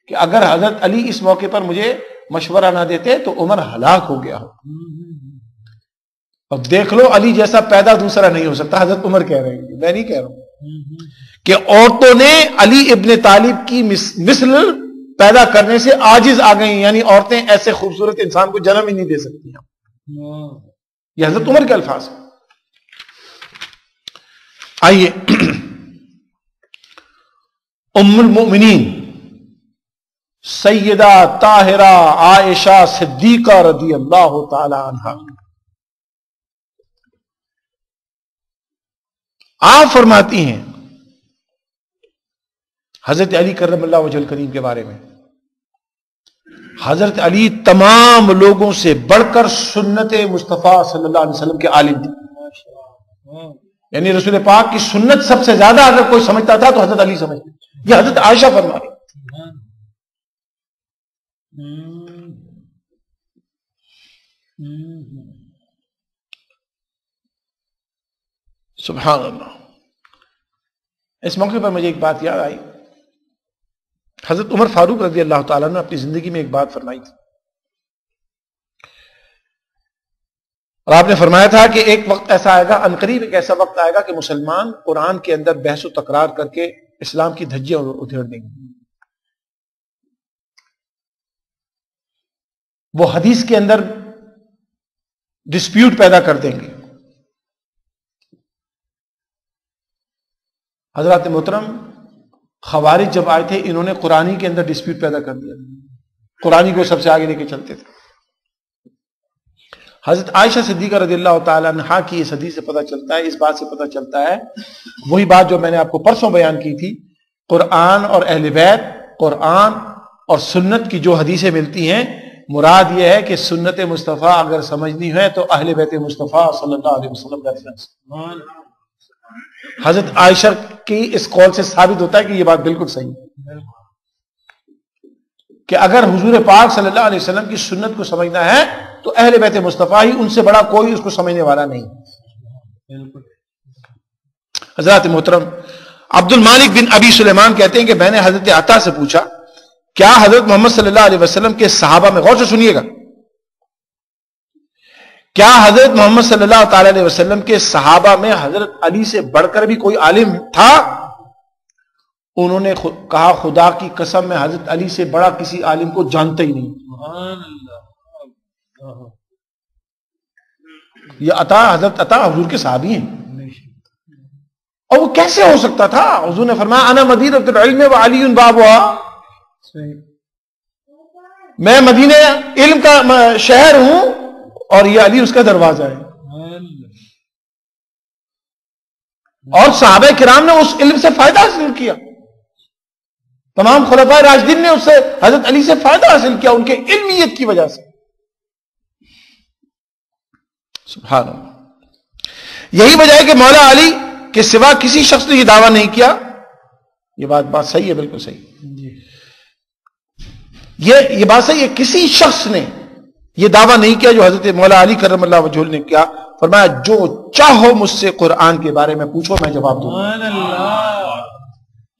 کہ اگر حضرت علی اس موقع پر مجھے مشورہ نہ دیتے تو عمر ہلاک ہو گیا ہو. اور دیکھ لو علی جیسا پیدا دوسرا نہیں ہو سکتا. حضرت عمر کہہ رہے ہیں، میں نہیں کہہ رہا ہوں. کہ عورتوں نے علی ابن طالب کی مثل پیدا کرنے سے عاجز آ گئی، یعنی عورتیں ایسے خوبصورت انسان کو جنم ہی نہیں دے سکتی ہیں۔ یہ حضرت عمر کے الفاظ ہیں۔ آئیے ام المؤمنین سیدہ طاہرہ عائشہ صدیقہ رضی اللہ تعالی عنہا، آپ فرماتی ہیں حضرت علی کرم اللہ وجہ الکریم کے بارے میں، حضرت علی تمام لوگوں سے بڑھ کر سنت مصطفیٰ صلی اللہ علیہ وسلم کے عالم تھے، یعنی رسول پاک کی سنت سب سے زیادہ اگر کوئی سمجھتا تھا تو حضرت علی سمجھتے۔ یہ حضرت عائشہ فرما رہی۔ سبحان اللہ۔ اس موقع پر مجھے ایک بات یاد آئی، حضرت عمر فاروق رضی اللہ تعالیٰ نے اپنی زندگی میں ایک بات فرمائی تھی، اور آپ نے فرمایا تھا کہ ایک وقت ایسا آئے گا، عنقریب ایک ایسا وقت آئے گا کہ مسلمان قرآن کے اندر بحث و تکرار کر کے اسلام کی دھجیاں ادھیڑ دیں گے، وہ حدیث کے اندر ڈسپیوٹ پیدا کر دیں گے۔ حضرات محترم، خوارج جب آئے تھے انہوں نے قرآنی کے اندر ڈسپیوٹ پیدا کر دیا، قرآنی کو سب سے آگے لے کے چلتے تھے۔ حضرت عائشہ صدیقہ رضی اللہ تعالیٰ عنہا کی اس حدیث سے پتہ چلتا ہے، اس بات سے پتہ چلتا ہے، وہی بات جو میں نے آپ کو پرسوں بیان کی تھی، قرآن اور اہل بیت، قرآن اور سنت کی جو حدیثیں ملتی ہیں، مراد یہ ہے کہ سنت مصطفیٰ اگر سمجھنی ہے تو اہل بیت مصطفیٰ صلی اللہ علیہ وسلم کا ریفرنس۔ حضرت عائشہ کی اس قول سے ثابت ہوتا ہے کہ یہ بات بالکل صحیح ہے کہ اگر حضور پاک صلی اللہ علیہ وسلم کی سنت کو سمجھنا ہے تو اہل بیت مصطفیٰ ہی، ان سے بڑا کوئی اس کو سمجھنے والا نہیں۔ حضرات محترم، عبد المالک بن ابی سلیمان کہتے ہیں کہ میں نے حضرت عطا سے پوچھا کیا حضرت محمد صلی اللہ علیہ وسلم کے صحابہ میں، غور سے سنیے گا، کیا حضرت محمد صلی اللہ تعالی علیہ وسلم کے صحابہ میں حضرت علی سے بڑھ کر بھی کوئی عالم تھا؟ انہوں نے کہا خدا کی قسم میں حضرت علی سے بڑا کسی عالم کو جانتا ہی نہیں۔ یہ حضرت عطا حضور کے صحابی ہیں، اور وہ کیسے ہو سکتا تھا؟ حضور نے فرمایا انا مدینۃ العلم وعلی بابها، میں مدینہ علم کا شہر ہوں اور یہ علی اس کا دروازہ ہے، اور صحابہ کرام نے اس علم سے فائدہ حاصل کیا، تمام خلفائے راشدین نے اس سے حضرت علی سے فائدہ حاصل کیا ان کے علمیت کی وجہ سے۔ سبحان اللہ۔ یہی وجہ ہے کہ مولا علی کے سوا کسی شخص نے یہ دعویٰ نہیں کیا، یہ بات صحیح ہے، بالکل صحیح، یہ بات صحیح ہے، کسی شخص نے یہ دعویٰ نہیں کیا جو حضرت مولا علی کرم اللہ وجہہ نے کیا۔ فرمایا جو چاہو مجھ سے قرآن کے بارے میں پوچھو، میں جواب دوں گا۔ سبحان اللہ،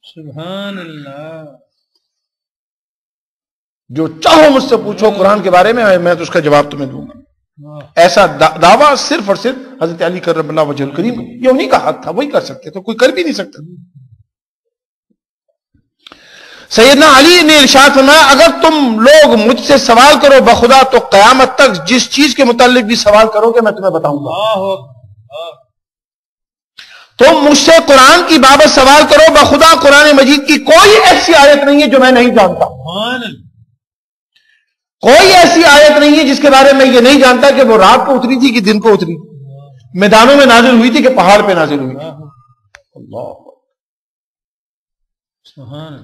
سبحان اللہ، جو چاہو مجھ سے پوچھو قرآن کے بارے میں، میں تو اس کا جواب تمہیں دوں گا۔ ایسا دعویٰ صرف اور صرف حضرت علی کرم اللہ وجہ الکریم، یہ انہی کا حق تھا، وہی کر سکتے تھے، کوئی کر بھی نہیں سکتا۔ سیدنا علی نے ارشاد فرمایا اگر تم لوگ مجھ سے سوال کرو بخدا تو قیامت تک جس چیز کے متعلق بھی سوال کرو گے میں تمہیں بتاؤں گا۔ تم مجھ سے قرآن کی بابت سوال کرو بخدا قرآن مجید کی کوئی ایسی آیت نہیں ہے جو میں نہیں جانتا، کوئی ایسی آیت نہیں ہے جس کے بارے میں یہ نہیں جانتا کہ وہ رات کو اتری تھی کہ دن کو اتری، میدانوں میں نازل ہوئی تھی کہ پہاڑ پہ نازل ہوئی تھی۔ اللہ،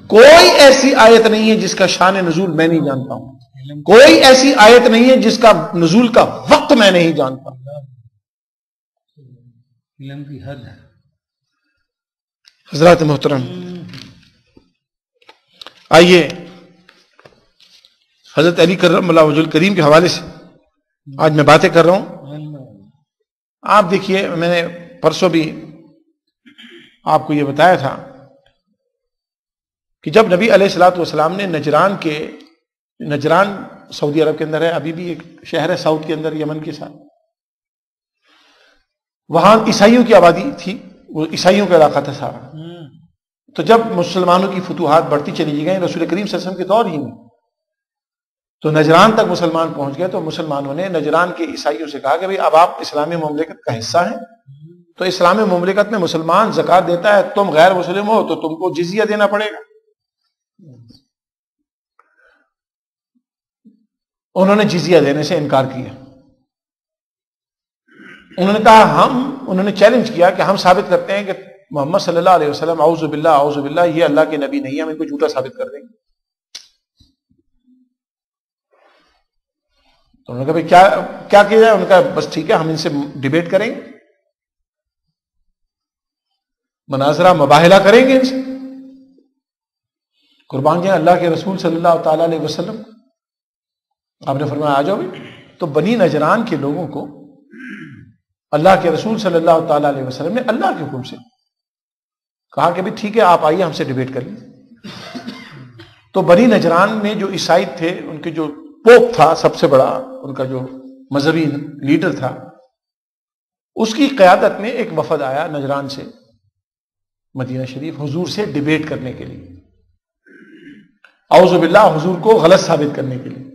کوئی ایسی آیت نہیں ہے جس کا شان نزول میں نہیں جانتا ہوں، کوئی ایسی آیت نہیں ہے جس کا نزول کا وقت میں نہیں جانتا۔ علم کی حد ہے۔ حضرات محترم، آئیے حضرت علی کرم اللہ وجہ الکریم کے حوالے سے آج میں باتیں کر رہا ہوں۔ آپ دیکھیے، میں نے پرسوں بھی آپ کو یہ بتایا تھا کہ جب نبی علیہ الصلوۃ والسلام نے نجران سعودی عرب کے اندر ہے، ابھی بھی ایک شہر ہے ساؤتھ کے اندر یمن کے ساتھ، وہاں عیسائیوں کی آبادی تھی، وہ عیسائیوں کا علاقہ تھا سارا. تو جب مسلمانوں کی فتوحات بڑھتی چلی گئیں رسول کریم صلی اللہ علیہ وسلم کے دور ہی میں، تو نجران تک مسلمان پہنچ گئے. تو مسلمانوں نے نجران کے عیسائیوں سے کہا کہ بھئی اب آپ اسلامی مملکت کا حصہ ہیں، تو اسلامی مملکت میں مسلمان زکوٰۃ دیتا ہے، تم غیر مسلم ہو تو تم کو جزیہ دینا پڑے گا. انہوں نے جزیہ دینے سے انکار کیا. انہوں نے کہا انہوں نے چیلنج کیا کہ ہم ثابت کرتے ہیں کہ محمد صلی اللہ علیہ وسلم اعوذ باللہ یہ اللہ کے نبی نہیں ہے، ہم ان کو جھوٹا ثابت کر دیں گے. تو انہوں نے کہا بھائی کیا کیا جائے؟ انہوں نے کہا بس ٹھیک ہے، ہم ان سے ڈیبیٹ کریں گے، مناظرہ مباہلہ کریں گے ان سے. قربان جائیں اللہ کے رسول صلی اللہ تعالی علیہ وسلم، آپ نے فرمایا آ جاؤ بھی. تو بنی نجران کے لوگوں کو اللہ کے رسول صلی اللہ تعالی علیہ وسلم نے اللہ کے حکم سے کہا کہ بھی ٹھیک ہے آپ آئیے ہم سے ڈیبیٹ کر لیں. تو بنی نجران میں جو عیسائی تھے، ان کے جو پوپ تھا سب سے بڑا، ان کا جو مذہبی لیڈر تھا، اس کی قیادت میں ایک وفد آیا نجران سے مدینہ شریف حضور سے ڈیبیٹ کرنے کے لیے، اعوذ باللہ حضور کو غلط ثابت کرنے کے لیے.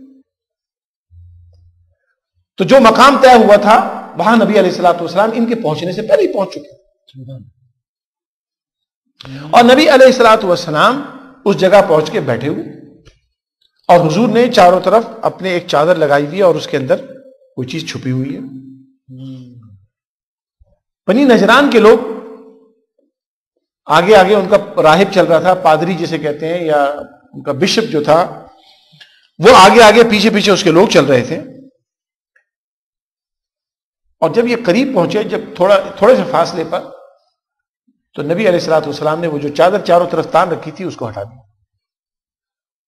تو جو مقام طے ہوا تھا وہاں نبی علیہ الصلوۃ والسلام ان کے پہنچنے سے پہلے ہی پہنچ چکے، اور نبی علیہ الصلوۃ والسلام اس جگہ پہنچ کے بیٹھے ہوئے، اور حضور نے چاروں طرف اپنے ایک چادر لگائی ہوئی ہے اور اس کے اندر کوئی چیز چھپی ہوئی ہے. بنی نجران کے لوگ آگے آگے، ان کا راہب چل رہا تھا، پادری جسے کہتے ہیں، یا ان کا بشپ جو تھا، وہ آگے آگے پیچھے پیچھے اس کے لوگ چل رہے تھے. اور جب یہ قریب پہنچے، جب تھوڑے سے فاصلے پر، تو نبی علیہ الصلوۃ والسلام نے وہ جو چادر چاروں طرف تان رکھی تھی اس کو ہٹا دیا.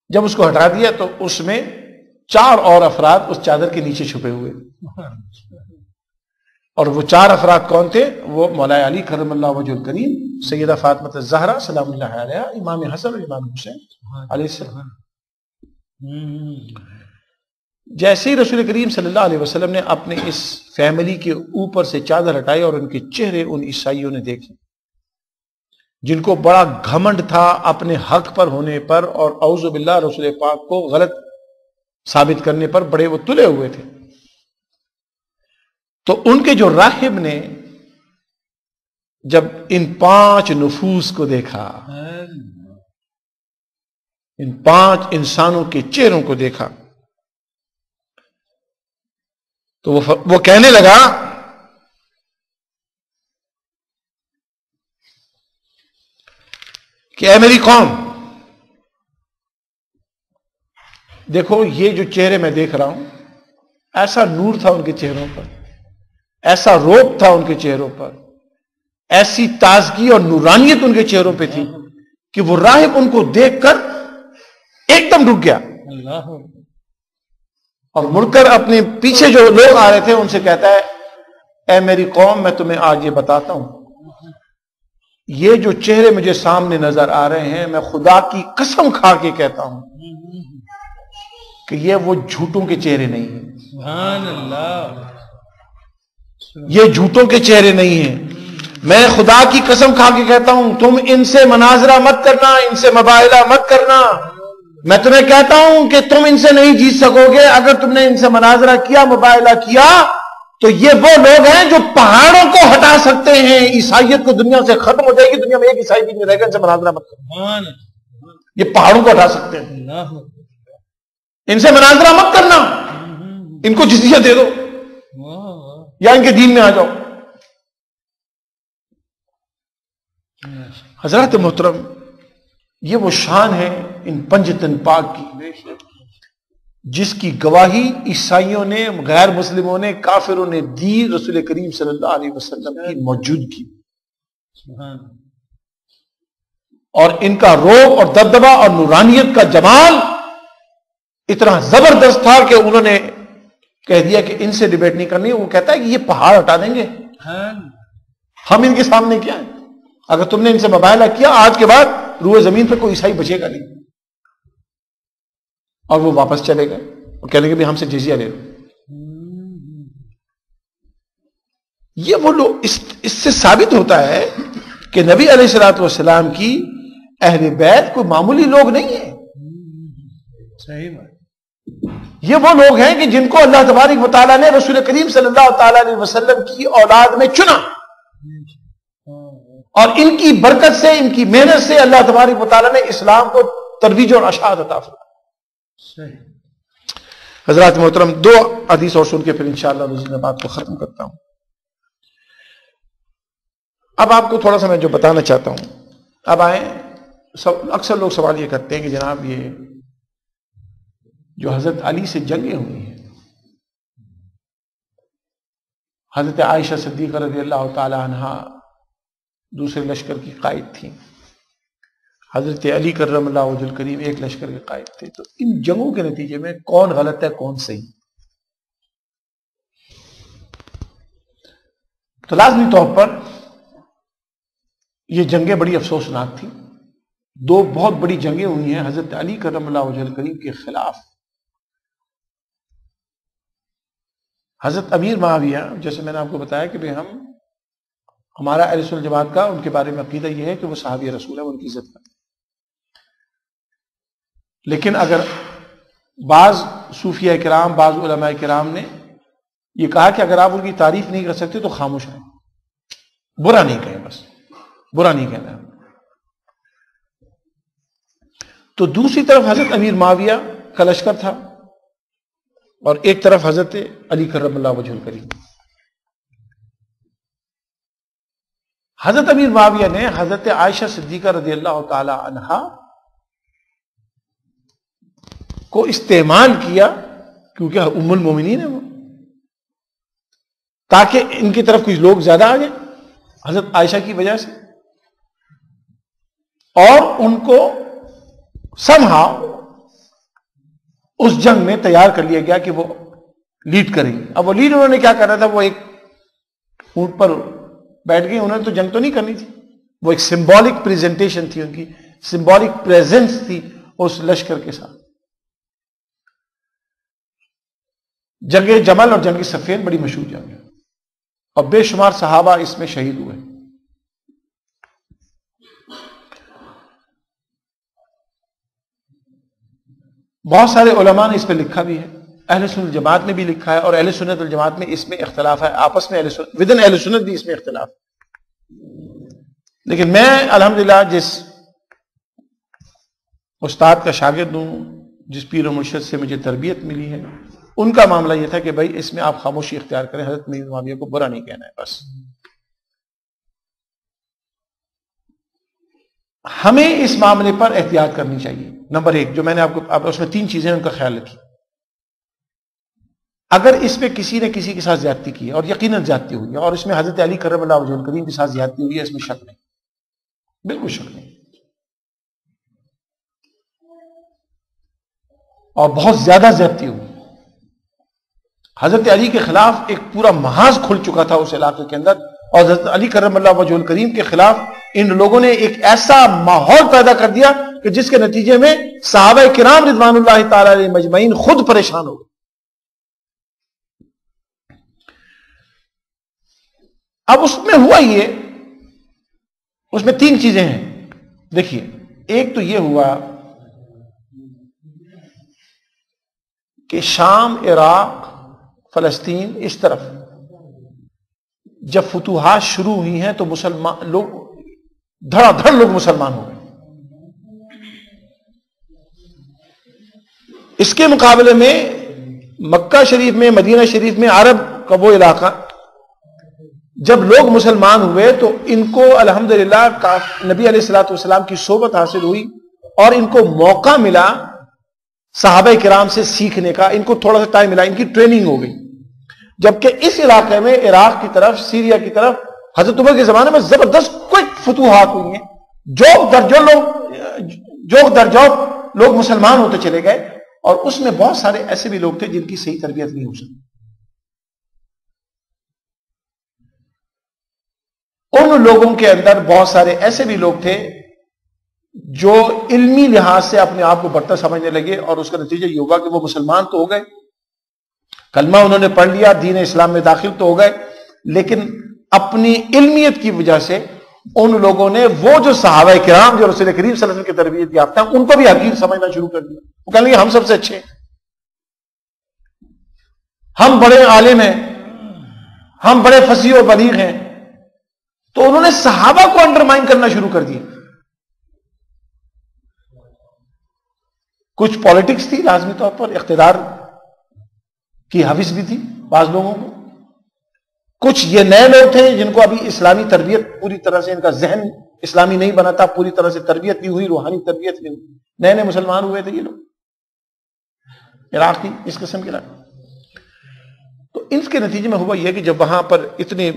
جب اس کو ہٹا دیا تو اس میں 4 اور افراد اس چادر کے نیچے چھپے ہوئے، اور وہ 4 افراد کون تھے؟ وہ مولا علی کرم اللہ وجہ الکریم، سیدہ فاطمہ الزہرا سلام اللہ علیہا، امام حسن اور امام حسین علیہ السلام. جیسے ہی رسول کریم صلی اللہ علیہ وسلم نے اپنے اس فیملی کے اوپر سے چادر ہٹائی اور ان کے چہرے ان عیسائیوں نے دیکھے، جن کو بڑا گھمنڈ تھا اپنے حق پر ہونے پر، اور اعوذ باللہ رسول پاک کو غلط ثابت کرنے پر بڑے وہ تلے ہوئے تھے. تو ان کے جو راہب نے جب ان 5 نفوس کو دیکھا، ان 5 انسانوں کے چہروں کو دیکھا، تو وہ کہنے لگا کہ اے میری قوم، دیکھو یہ جو چہرے میں دیکھ رہا ہوں، ایسا نور تھا ان کے چہروں پر، ایسا روب تھا ان کے چہروں پر، ایسی تازگی اور نورانیت ان کے چہروں پہ تھی کہ وہ راہب ان کو دیکھ کر ایک دم رک گیا، اور مڑ کر اپنے پیچھے جو لوگ آ رہے تھے ان سے کہتا ہے اے میری قوم، میں تمہیں آج یہ بتاتا ہوں، یہ جو چہرے مجھے سامنے نظر آ رہے ہیں، میں خدا کی قسم کھا کے کہتا ہوں کہ یہ وہ جھوٹوں کے چہرے نہیں ہیں. سبحان اللہ، یہ جھوٹوں کے چہرے نہیں ہیں. میں خدا کی قسم کھا کے کہتا ہوں، تم ان سے مناظرہ مت کرنا، ان سے مباہلہ مت کرنا. میں تمہیں کہتا ہوں کہ تم ان سے نہیں جیت سکو گے. اگر تم نے ان سے مناظرہ کیا، مباہلہ کیا، تو یہ وہ لوگ ہیں جو پہاڑوں کو ہٹا سکتے ہیں. عیسائیت کو دنیا سے ختم ہو جائے گی، دنیا میں ایک عیسائی بھی نہیں رہے گا. ان سے مناظرہ مت کرنا، یہ پہاڑوں کو ہٹا سکتے ہیں. ان سے مناظرہ مت کرنا، ان کو جزیہ دے دو یا ان کے دین میں آ جاؤ. حضرات محترم، یہ وہ شان ہے ان 5 تن پاک کی جس کی گواہی عیسائیوں نے، غیر مسلموں نے، کافروں نے دی رسول کریم صلی اللہ علیہ وسلم کی موجودگی. اور ان کا روب اور دبدبہ اور نورانیت کا جمال اتنا زبردست تھا کہ انہوں نے کہہ دیا کہ ان سے ڈیبیٹ نہیں کرنی. وہ کہتا ہے کہ یہ پہاڑ ہٹا دیں گے، ہم ان کے سامنے کیا ہیں؟ اگر تم نے ان سے مباہلہ کیا، آج کے بعد روئے زمین پہ کوئی عیسائی بچے گا نہیں. اور وہ واپس چلے گئے اور کہنے کے بھی ہم سے جزیہ لے لو. یہ وہ لوگ، اس سے ثابت ہوتا ہے کہ نبی علیہ الصلوۃ والسلام کی اہل بیت کوئی معمولی لوگ نہیں ہیں. صحیح بات. یہ وہ لوگ ہیں کہ جن کو اللہ تبارک و تعالیٰ نے رسول کریم صلی اللہ تعالی علیہ وسلم کی اولاد میں چنا, اور ان کی برکت سے, ان کی محنت سے اللہ تبارک و تعالیٰ نے اسلام کو ترویج اور اشاعت عطا فرمائی. حضرات محترم, 2 حدیث اور سن کے پھر انشاءاللہ میں بات کو ختم کرتا ہوں. اب آپ کو تھوڑا سا میں جو بتانا چاہتا ہوں, اب آئیں, اکثر لوگ سوال یہ کرتے ہیں کہ جناب یہ جو حضرت علی سے جنگیں ہوئی ہیں, حضرت عائشہ صدیقہ رضی اللہ تعالی عنہا دوسرے لشکر کی قائد تھیں, حضرت علی کرم اللہ وجہ الکریم ایک لشکر کے قائد تھے, تو ان جنگوں کے نتیجے میں کون غلط ہے کون صحیح؟ تو لازمی طور پر یہ جنگیں بڑی افسوسناک تھیں. 2 بہت بڑی جنگیں ہوئی ہیں حضرت علی کرم اللہ وجہ الکریم کے خلاف. حضرت امیر معاویہ, جیسے میں نے آپ کو بتایا کہ ہمارا اہل سنت جماعت کا ان کے بارے میں عقیدہ یہ ہے کہ وہ صحابی رسول ہے, ان کی عزت کرتے. لیکن اگر بعض صوفیہ کرام, بعض علماء کرام نے یہ کہا کہ اگر آپ ان کی تعریف نہیں کر سکتے تو خاموش رہیں, برا نہیں کہیں, بس برا نہیں کہنا. تو دوسری طرف حضرت امیر معاویہ کا لشکر تھا, اور ایک طرف حضرت علی کرم اللہ وجہ الکریم. حضرت امیر معاویہ نے حضرت عائشہ صدیقہ رضی اللہ تعالی عنہا کو استعمال کیا, کیونکہ ام المومنین ہے وہ, تاکہ ان کی طرف کچھ لوگ زیادہ آ جائیں حضرت عائشہ کی وجہ سے, اور ان کو somehow اس جنگ میں تیار کر لیا گیا کہ وہ لیڈ کریں گے. اب وہ لیڈ انہوں نے کیا کرنا تھا, وہ ایک اونٹ پر بیٹھ گئے, انہوں نے تو جنگ تو نہیں کرنی تھی, وہ ایک سمبولک پریزنٹیشن تھی, ان کی سمبولک پریزنس تھی اس لشکر کے ساتھ. جنگ جمل اور جنگ صفین بڑی مشہور جنگ ہے, اور بے شمار صحابہ اس میں شہید ہوئے. بہت سارے علماء نے اس پہ لکھا بھی ہے, اہل سنت جماعت نے بھی لکھا ہے, اور اہل سنت الجماعت میں اس میں اختلاف ہے, آپس میں ودن اہل سنت بھی اس میں اختلاف. لیکن میں الحمدللہ جس استاد کا شاگرد ہوں, جس پیر و مرشد سے مجھے تربیت ملی ہے, ان کا معاملہ یہ تھا کہ بھائی اس میں آپ خاموشی اختیار کریں, حضرت امیر معاویہ کو برا نہیں کہنا ہے. بس ہمیں اس معاملے پر احتیاط کرنی چاہیے. نمبر 1 جو میں نے آپ کو اس میں 3 چیزیں ان کا خیال رکھی. اگر اس پہ کسی نے کسی کے ساتھ زیادتی کی ہے, اور یقیناً زیادتی ہوئی ہے, اور اس میں حضرت علی کرم اللہ وجہ الکریم کے ساتھ زیادتی ہوئی ہے, اس میں شک نہیں, بالکل شک نہیں, اور بہت زیادہ زیادتی ہوئی. حضرت علی کے خلاف ایک پورا محاذ کھل چکا تھا اس علاقے کے اندر, اور حضرت علی کرم اللہ وجہ الکریم کے خلاف ان لوگوں نے ایک ایسا ماحول پیدا کر دیا کہ جس کے نتیجے میں صحابہ کرام رضوان اللہ تعالی علیہ مجمعین خود پریشان ہو گئے. اب اس میں ہوا یہ, اس میں 3 چیزیں ہیں. دیکھیے, ایک تو یہ ہوا کہ شام, عراق, فلسطین اس طرف جب فتوحات شروع ہوئی ہیں تو مسلمان لوگ دھڑا دھڑ لوگ مسلمان ہو گئے. اس کے مقابلے میں مکہ شریف میں, مدینہ شریف میں, عرب کا وہ علاقہ, جب لوگ مسلمان ہوئے تو ان کو الحمدللہ نبی علیہ الصلوۃ والسلام کی صحبت حاصل ہوئی, اور ان کو موقع ملا صحابہ کرام سے سیکھنے کا, ان کو تھوڑا سا ٹائم ملا, ان کی ٹریننگ ہو گئی. جبکہ اس علاقے میں عراق کی طرف, سیریا کی طرف حضرت عمر کے زمانے میں زبردست کوئک فتوحات ہوئی ہیں, جو درجوں لوگ مسلمان ہوتے چلے گئے, اور اس میں بہت سارے ایسے بھی لوگ تھے جن کی صحیح تربیت نہیں ہو سکی. ان لوگوں کے اندر بہت سارے ایسے بھی لوگ تھے جو علمی لحاظ سے اپنے آپ کو برتر سمجھنے لگے, اور اس کا نتیجہ یہ ہوگا کہ وہ مسلمان تو ہو گئے, کلمہ انہوں نے پڑھ لیا, دین اسلام میں داخل تو ہو گئے, لیکن اپنی علمیت کی وجہ سے ان لوگوں نے وہ جو صحابہ کرام جو رسول کریم صلی اللہ علیہ وسلم کی تربیت یافتہ ہیں ان کو بھی حقیر سمجھنا شروع کر دیا. وہ کہنے لگے ہم سب سے اچھے ہیں, ہم بڑے عالم ہیں, ہم بڑے فصیح و بلیغ ہیں. تو انہوں نے صحابہ کو انڈرمائن کرنا شروع کر دیا. کچھ پالیٹکس تھی, لازمی طور پر اقتدار کی حوث بھی تھی بعض لوگوں کو. کچھ یہ نئے لوگ تھے جن کو ابھی اسلامی تربیت پوری طرح سے, ان کا ذہن اسلامی نہیں بنا تھا, پوری طرح سے تربیت نہیں ہوئی, روحانی تربیت نہیں ہوئی, نئے نئے مسلمان ہوئے تھے یہ لوگ عراق کی اس قسم کے علاقے. تو ان کے نتیجے میں ہوا یہ کہ جب وہاں پر اتنے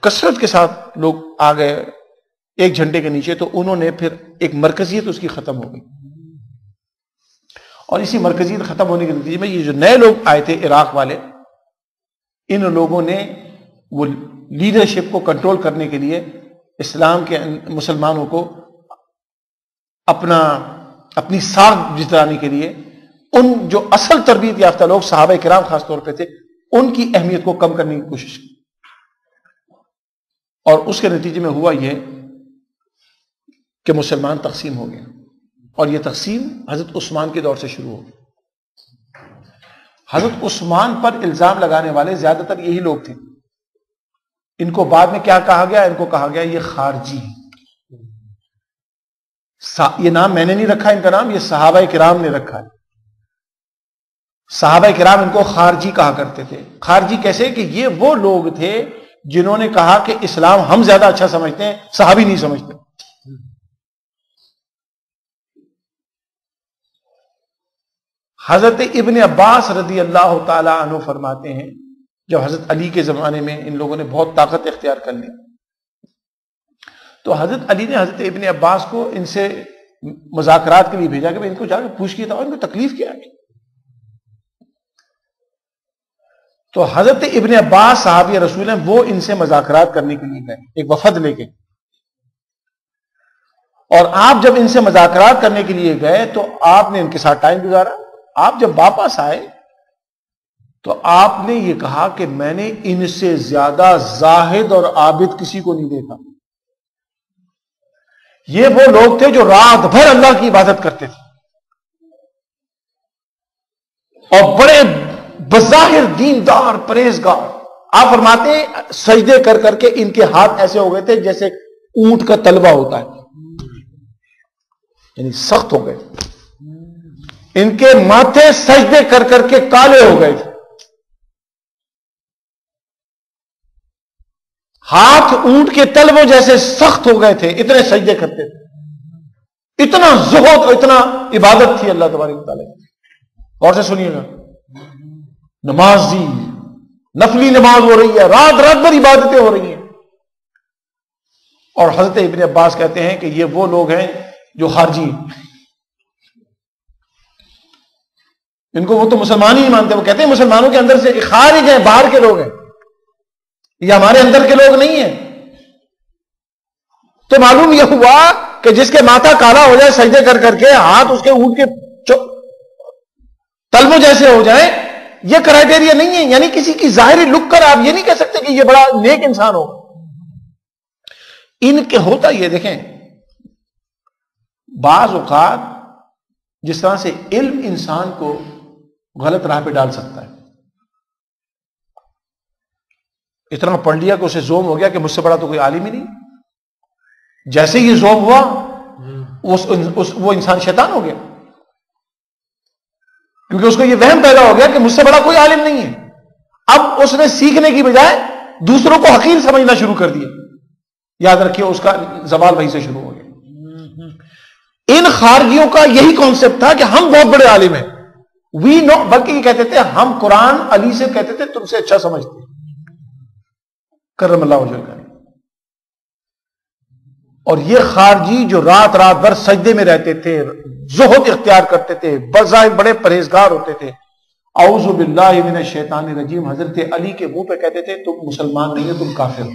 کثرت کے ساتھ لوگ آ گئے ایک جھنڈے کے نیچے, تو انہوں نے پھر ایک مرکزیت اس کی ختم ہو گئی. اور اسی مرکزیت ختم ہونے کے نتیجے میں یہ جو نئے لوگ آئے تھے عراق والے, ان لوگوں نے وہ لیڈرشپ کو کنٹرول کرنے کے لیے اسلام کے مسلمانوں کو اپنی ساکھ جتانے کے لیے ان جو اصل تربیت یافتہ لوگ صحابہ کرام خاص طور پہ تھے ان کی اہمیت کو کم کرنے کی کوشش کی. اور اس کے نتیجے میں ہوا یہ کہ مسلمان تقسیم ہو گئے. اور یہ تقسیم حضرت عثمان کے دور سے شروع ہو گئی. حضرت عثمان پر الزام لگانے والے زیادہ تر یہی لوگ تھے. ان کو بعد میں کیا کہا گیا؟ ان کو کہا گیا یہ خارجی ہیں. یہ نام میں نے نہیں رکھا, ان کا نام یہ صحابہ کرام نے رکھا ہے. صحابہ کرام ان کو خارجی کہا کرتے تھے. خارجی کیسے؟ کہ یہ وہ لوگ تھے جنہوں نے کہا کہ اسلام ہم زیادہ اچھا سمجھتے ہیں, صحابی نہیں سمجھتے. حضرت ابن عباس رضی اللہ تعالی عنہ فرماتے ہیں جب حضرت علی کے زمانے میں ان لوگوں نے بہت طاقت اختیار کر لی, تو حضرت علی نے حضرت ابن عباس کو ان سے مذاکرات کے لیے بھیجا کہ ان کو جا کے پوچھ کیا تھا اور ان کو تکلیف کیا ہے. تو حضرت ابن عباس صحابی رسول ہیں, وہ ان سے مذاکرات کرنے کے لیے گئے ایک وفد لے کے. اور آپ جب ان سے مذاکرات کرنے کے لیے گئے تو آپ نے ان کے ساتھ ٹائم گزارا. آپ جب واپس آئے تو آپ نے یہ کہا کہ میں نے ان سے زیادہ زاہد اور عابد کسی کو نہیں دیکھا. یہ وہ لوگ تھے جو رات بھر اللہ کی عبادت کرتے تھے اور بڑے بظاہر دیندار پرہیزگار. آپ فرماتے ہیں سجدے کر کر کے ان کے ہاتھ ایسے ہو گئے تھے جیسے اونٹ کا تلوا ہوتا ہے, یعنی سخت ہو گئے. ان کے ماتھے سجدے کر کر کے کالے ہو گئے تھے, ہاتھ اونٹ کے تلووں جیسے سخت ہو گئے تھے, اتنے سجدے کرتے تھے. اتنا زہد اور اتنا عبادت تھی اللہ تبارک و تعالیٰ کی. غور سے سنیے گا, نمازی نفلی نماز ہو رہی ہے, رات رات بھر عبادتیں ہو رہی ہیں. اور حضرت ابن عباس کہتے ہیں کہ یہ وہ لوگ ہیں جو خارجی ہیں. ان کو وہ تو مسلمان ہی نہیں مانتے. وہ کہتے ہیں مسلمانوں کے اندر سے خارج ہیں, باہر کے لوگ ہیں, یہ ہمارے اندر کے لوگ نہیں ہیں. تو معلوم یہ ہوا کہ جس کے ماتھا کالا ہو جائے سجدے کر کر کے, ہاتھ اس کے اونٹ کے تلووں جیسے ہو جائیں, یہ کرائٹیریا نہیں ہے. یعنی کسی کی ظاہری لک کر آپ یہ نہیں کہہ سکتے کہ یہ بڑا نیک انسان ہو. ان کے ہوتا یہ دیکھیں, بعض اوقات جس طرح سے علم انسان کو غلط راہ پہ ڈال سکتا ہے. اتنا پڑھ لیا کہ اسے زوم ہو گیا کہ مجھ سے بڑا تو کوئی عالم ہی نہیں. جیسے یہ زوم ہوا وہ انسان شیطان ہو گیا, کیونکہ اس کو یہ وہم پیدا ہو گیا کہ مجھ سے بڑا کوئی عالم نہیں ہے. اب اس نے سیکھنے کی بجائے دوسروں کو حقیر سمجھنا شروع کر دیا. یاد رکھیے اس کا زوال وہیں سے شروع ہو گیا. ان خارجیوں کا یہی کانسیپٹ تھا کہ ہم بہت بڑے عالم ہیں, وی نو, بلکہ یہ کہتے تھے ہم قرآن علی سے کہتے تھے تم سے اچھا سمجھتے کرم اللہ وجہ. اور یہ خارجی جو رات رات بھر سجدے میں رہتے تھے, زہد اختیار کرتے تھے, بظاہر بڑے پرہیزگار ہوتے تھے, اعوذ باللہ من الشیطان الرجیم, حضرت علی کے منہ پہ کہتے تھے تم مسلمان نہیں ہو, تم کافر ہو.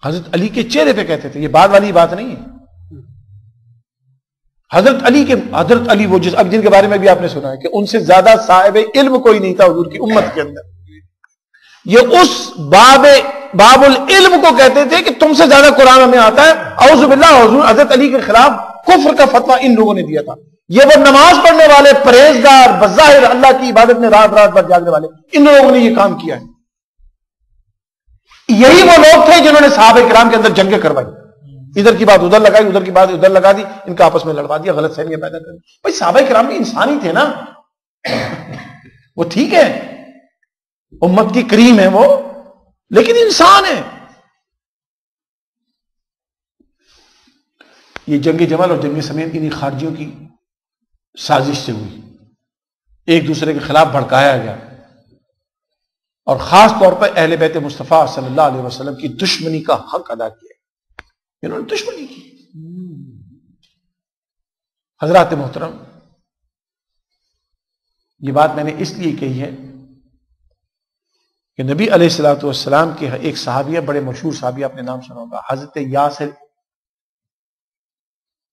حضرت علی کے چہرے پہ کہتے تھے, یہ بعد والی بات نہیں ہے. حضرت علی وہ جن کے بارے میں بھی آپ نے سنا ہے کہ ان سے زیادہ صاحب علم کوئی نہیں تھا حضور کی امت کے اندر. یہ اس باب العلم کو کہتے تھے کہ تم سے زیادہ قرآن ہمیں آتا ہے. اعوذ باللہ. حضور حضرت علی کے خلاف کفر کا فتویٰ ان لوگوں نے دیا تھا. یہ وہ نماز پڑھنے والے پرہیزگار بظاہر اللہ کی عبادت میں رات رات بھر جاگنے والے ان لوگوں نے یہ کام کیا ہے. یہی وہ لوگ تھے جنہوں نے صحابہ کرام کے اندر جنگیں کروائی, ادھر کی بات ادھر لگائی, ادھر کی بات ادھر لگا دی, ان کا آپس میں لڑوا دیا, غلط فہمیاں پیدا کر دی. بھائی صحابہ کرام بھی انسان ہی تھے نا, وہ ٹھیک ہے امت کی کریم ہے وہ, لیکن انسان ہے. یہ جنگ جمل اور جنگ سمیت انہی خارجیوں کی سازش سے ہوئی, ایک دوسرے کے خلاف بھڑکایا گیا, اور خاص طور پر اہل بیت مصطفیٰ صلی اللہ علیہ وسلم کی دشمنی کا حق ادا کیا. انہوں نے دشمنی کی. حضرات محترم, یہ بات میں نے اس لیے کہی ہے کہ نبی علیہ الصلوۃ والسلام کے ایک صحابیہ, بڑے مشہور صحابیہ, آپ نے نام سنا ہوگا, حضرت یاسر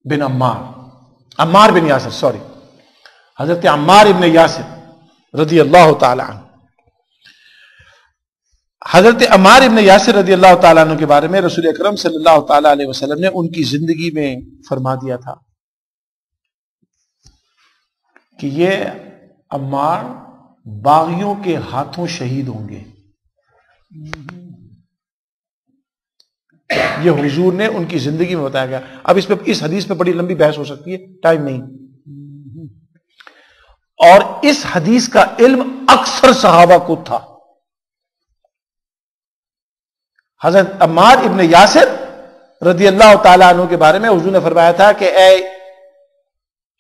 بن عمار بن یاسر, حضرت عمار ابن یاسر رضی اللہ تعالی عنہ. حضرت عمار ابن یاسر رضی اللہ تعالیٰ عنہ کے بارے میں رسول اکرم صلی اللہ تعالیٰ علیہ وسلم نے ان کی زندگی میں فرما دیا تھا کہ یہ عمار باغیوں کے ہاتھوں شہید ہوں گے. یہ حضور نے ان کی زندگی میں بتایا گیا. اب اس حدیث پہ بڑی لمبی بحث ہو سکتی ہے, ٹائم نہیں. اور اس حدیث کا علم اکثر صحابہ کو تھا. حضرت عمار ابن یاسر رضی اللہ تعالیٰ عنہ کے بارے میں حضور نے فرمایا تھا کہ اے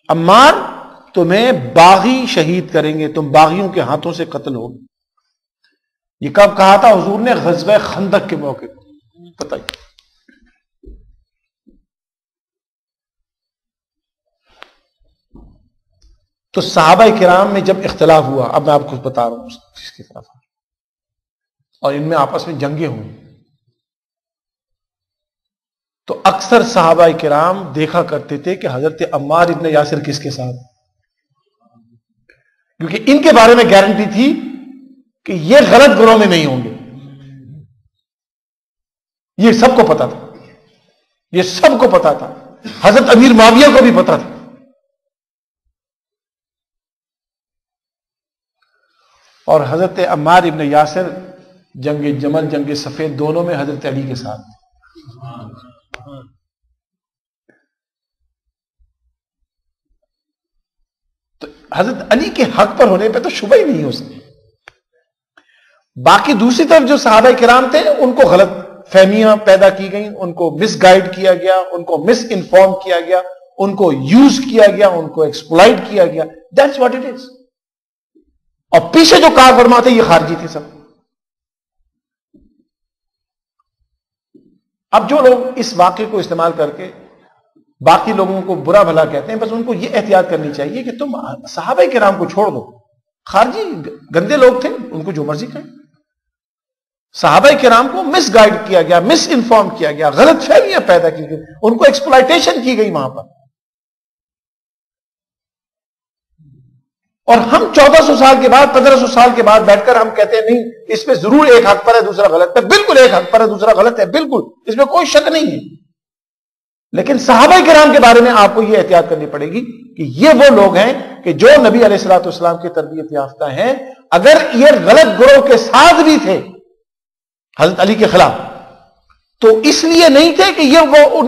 عمار, تمہیں باغی شہید کریں گے, تم باغیوں کے ہاتھوں سے قتل ہو. یہ کب کہا تھا حضور نے؟ غزوہ خندق کے موقع پر. بتائیے. تو صحابہ کرام میں جب اختلاف ہوا, اب میں آپ کو بتا رہا ہوں اس کے طرف, اور ان میں آپس میں جنگیں ہوئی, تو اکثر صحابہ کرام دیکھا کرتے تھے کہ حضرت عمار ابن یاسر کس کے ساتھ, کیونکہ ان کے بارے میں گارنٹی تھی کہ یہ غلط گروہ میں نہیں ہوں گے. یہ سب کو پتا تھا, یہ سب کو پتا تھا. حضرت امیر معاویہ کو بھی پتا تھا. اور حضرت عمار ابن یاسر جنگ جمل, جنگ سفید دونوں میں حضرت علی کے ساتھ. تو حضرت علی کے حق پر ہونے پہ تو شبہ ہی نہیں ہو سکتی. باقی دوسری طرف جو صحابہ کرام تھے ان کو غلط فہمیاں پیدا کی گئیں, ان کو مس گائیڈ کیا گیا, ان کو مس انفارم کیا گیا, ان کو یوز کیا گیا, ان کو ایکسپلائٹ کیا گیا. That's what it is. اور پیچھے جو کار فرماتے یہ خارجی تھے سب. اب جو لوگ اس واقعے کو استعمال کر کے باقی لوگوں کو برا بھلا کہتے ہیں, بس ان کو یہ احتیاط کرنی چاہیے کہ تم صحابہ کرام کو چھوڑ دو. خارجی گندے لوگ تھے, ان کو جو مرضی کریں. صحابہ کرام کو مس گائیڈ کیا گیا, مس انفارم کیا گیا, غلط فہمیاں پیدا کی گئی, ان کو ایکسپلائٹیشن کی گئی وہاں پر. اور ہم 1400 سال کے بعد, 1500 سال کے بعد بیٹھ کر ہم کہتے ہیں نہیں, اس پہ ضرور ایک حق پر ہے دوسرا غلط ہے. بالکل ایک حق پر ہے دوسرا غلط ہے, بالکل, اس میں کوئی شک نہیں ہے. لیکن صحابہ کرام کے بارے میں آپ کو یہ احتیاط کرنی پڑے گی کہ یہ وہ لوگ ہیں کہ جو نبی علیہ الصلوۃ والسلام کی تربیت یافتہ ہیں. اگر یہ غلط گروہ کے ساتھ بھی تھے حضرت علی کے خلاف, تو اس لیے نہیں تھے کہ یہ وہ